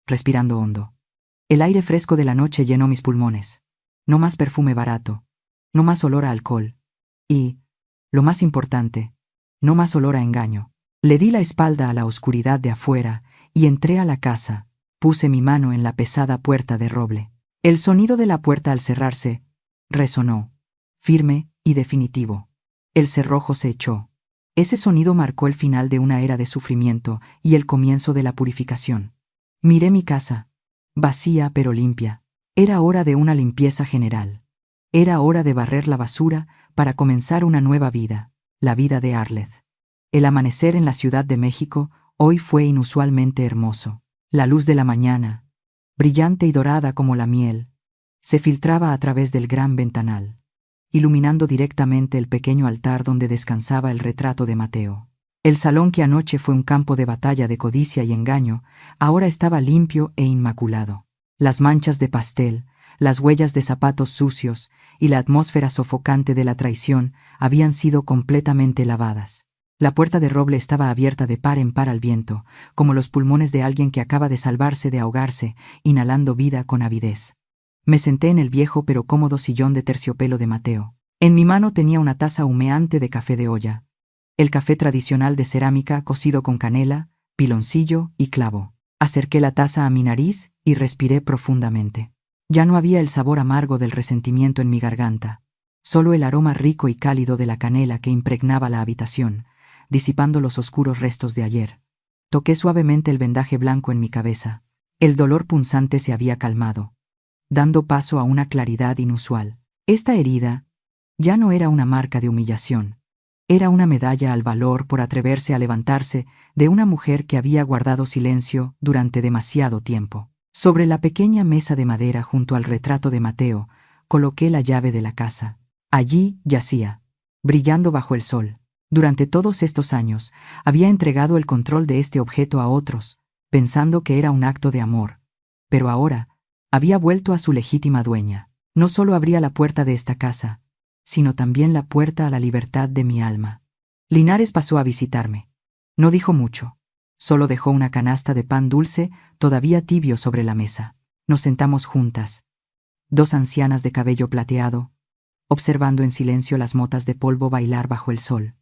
respirando hondo. El aire fresco de la noche llenó mis pulmones. No más perfume barato, no más olor a alcohol. Y, lo más importante, no más olor a engaño. Le di la espalda a la oscuridad de afuera y entré a la casa. Puse mi mano en la pesada puerta de roble. El sonido de la puerta al cerrarse resonó, firme y definitivo. El cerrojo se echó. Ese sonido marcó el final de una era de sufrimiento y el comienzo de la purificación. Miré mi casa, vacía pero limpia. Era hora de una limpieza general. Era hora de barrer la basura para comenzar una nueva vida, la vida de Arleth. El amanecer en la Ciudad de México hoy fue inusualmente hermoso. La luz de la mañana, brillante y dorada como la miel, se filtraba a través del gran ventanal, iluminando directamente el pequeño altar donde descansaba el retrato de Mateo. El salón que anoche fue un campo de batalla de codicia y engaño, ahora estaba limpio e inmaculado. Las manchas de pastel, las huellas de zapatos sucios y la atmósfera sofocante de la traición habían sido completamente lavadas. La puerta de roble estaba abierta de par en par al viento, como los pulmones de alguien que acaba de salvarse de ahogarse, inhalando vida con avidez. Me senté en el viejo pero cómodo sillón de terciopelo de Mateo. En mi mano tenía una taza humeante de café de olla. El café tradicional de cerámica cocido con canela, piloncillo y clavo. Acerqué la taza a mi nariz y respiré profundamente. Ya no había el sabor amargo del resentimiento en mi garganta, solo el aroma rico y cálido de la canela que impregnaba la habitación, disipando los oscuros restos de ayer. Toqué suavemente el vendaje blanco en mi cabeza. El dolor punzante se había calmado, dando paso a una claridad inusual. Esta herida ya no era una marca de humillación. Era una medalla al valor por atreverse a levantarse de una mujer que había guardado silencio durante demasiado tiempo. Sobre la pequeña mesa de madera junto al retrato de Mateo, coloqué la llave de la casa. Allí yacía, brillando bajo el sol. Durante todos estos años, había entregado el control de este objeto a otros, pensando que era un acto de amor. Pero ahora, había vuelto a su legítima dueña. No solo abría la puerta de esta casa, sino también la puerta a la libertad de mi alma. Linares pasó a visitarme. No dijo mucho. Solo dejó una canasta de pan dulce todavía tibio sobre la mesa. Nos sentamos juntas, 2 ancianas de cabello plateado, observando en silencio las motas de polvo bailar bajo el sol.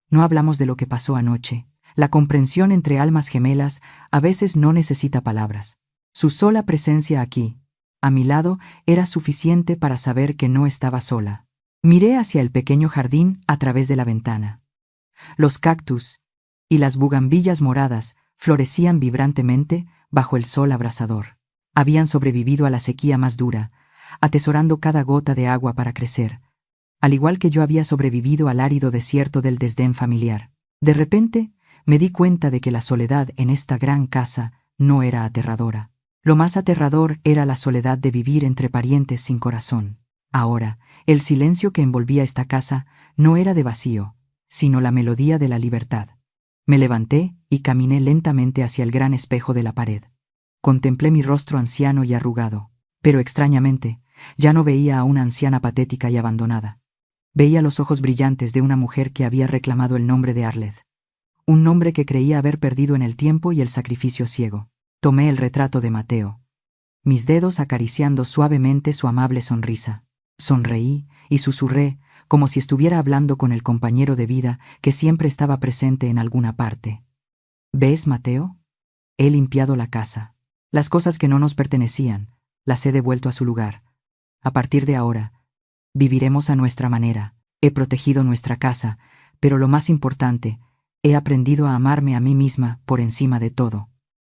No hablamos de lo que pasó anoche. La comprensión entre almas gemelas a veces no necesita palabras. Su sola presencia aquí, a mi lado, era suficiente para saber que no estaba sola. Miré hacia el pequeño jardín a través de la ventana. Los cactus y las bugambillas moradas florecían vibrantemente bajo el sol abrasador. Habían sobrevivido a la sequía más dura, atesorando cada gota de agua para crecer, al igual que yo había sobrevivido al árido desierto del desdén familiar. De repente, me di cuenta de que la soledad en esta gran casa no era aterradora. Lo más aterrador era la soledad de vivir entre parientes sin corazón. Ahora, el silencio que envolvía esta casa no era de vacío, sino la melodía de la libertad. Me levanté y caminé lentamente hacia el gran espejo de la pared. Contemplé mi rostro anciano y arrugado. Pero extrañamente, ya no veía a una anciana patética y abandonada. Veía los ojos brillantes de una mujer que había reclamado el nombre de Arleth. Un nombre que creía haber perdido en el tiempo y el sacrificio ciego. Tomé el retrato de Mateo, mis dedos acariciando suavemente su amable sonrisa. Sonreí y susurré, como si estuviera hablando con el compañero de vida que siempre estaba presente en alguna parte. ¿Ves, Mateo? He limpiado la casa. Las cosas que no nos pertenecían, las he devuelto a su lugar. A partir de ahora, viviremos a nuestra manera. He protegido nuestra casa, pero lo más importante, he aprendido a amarme a mí misma por encima de todo.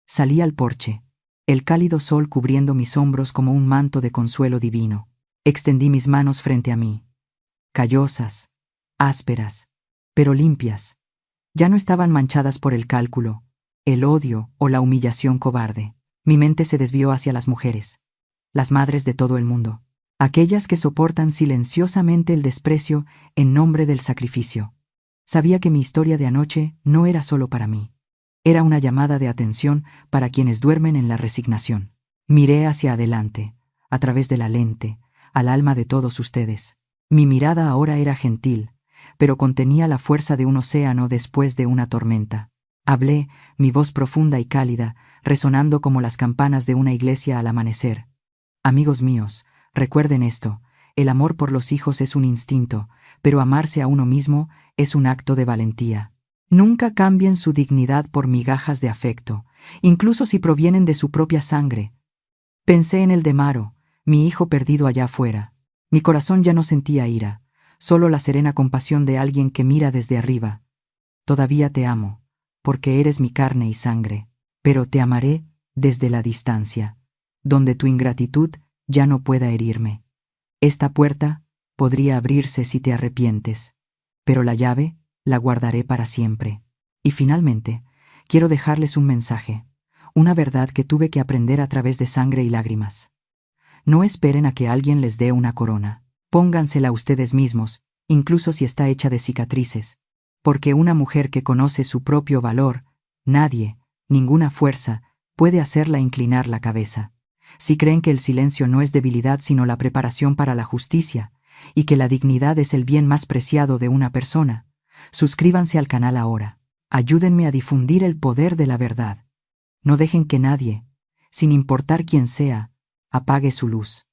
Salí al porche, el cálido sol cubriendo mis hombros como un manto de consuelo divino. Extendí mis manos frente a mí, callosas, ásperas, pero limpias. Ya no estaban manchadas por el cálculo, el odio o la humillación cobarde. Mi mente se desvió hacia las mujeres, las madres de todo el mundo, aquellas que soportan silenciosamente el desprecio en nombre del sacrificio. Sabía que mi historia de anoche no era solo para mí. Era una llamada de atención para quienes duermen en la resignación. Miré hacia adelante, a través de la lente, al alma de todos ustedes. Mi mirada ahora era gentil, pero contenía la fuerza de un océano después de una tormenta. Hablé, mi voz profunda y cálida, resonando como las campanas de una iglesia al amanecer. Amigos míos, recuerden esto, el amor por los hijos es un instinto, pero amarse a uno mismo es un acto de valentía. Nunca cambien su dignidad por migajas de afecto, incluso si provienen de su propia sangre. Pensé en el de Maro, mi hijo perdido allá afuera. Mi corazón ya no sentía ira, solo la serena compasión de alguien que mira desde arriba. Todavía te amo, porque eres mi carne y sangre, pero te amaré desde la distancia, donde tu ingratitud ya no pueda herirme. Esta puerta podría abrirse si te arrepientes, pero la llave la guardaré para siempre. Y finalmente, quiero dejarles un mensaje, una verdad que tuve que aprender a través de sangre y lágrimas. No esperen a que alguien les dé una corona. Póngansela ustedes mismos, incluso si está hecha de cicatrices, porque una mujer que conoce su propio valor, nadie, ninguna fuerza, puede hacerla inclinar la cabeza. Si creen que el silencio no es debilidad sino la preparación para la justicia, y que la dignidad es el bien más preciado de una persona, suscríbanse al canal ahora. Ayúdenme a difundir el poder de la verdad. No dejen que nadie, sin importar quién sea, apague su luz.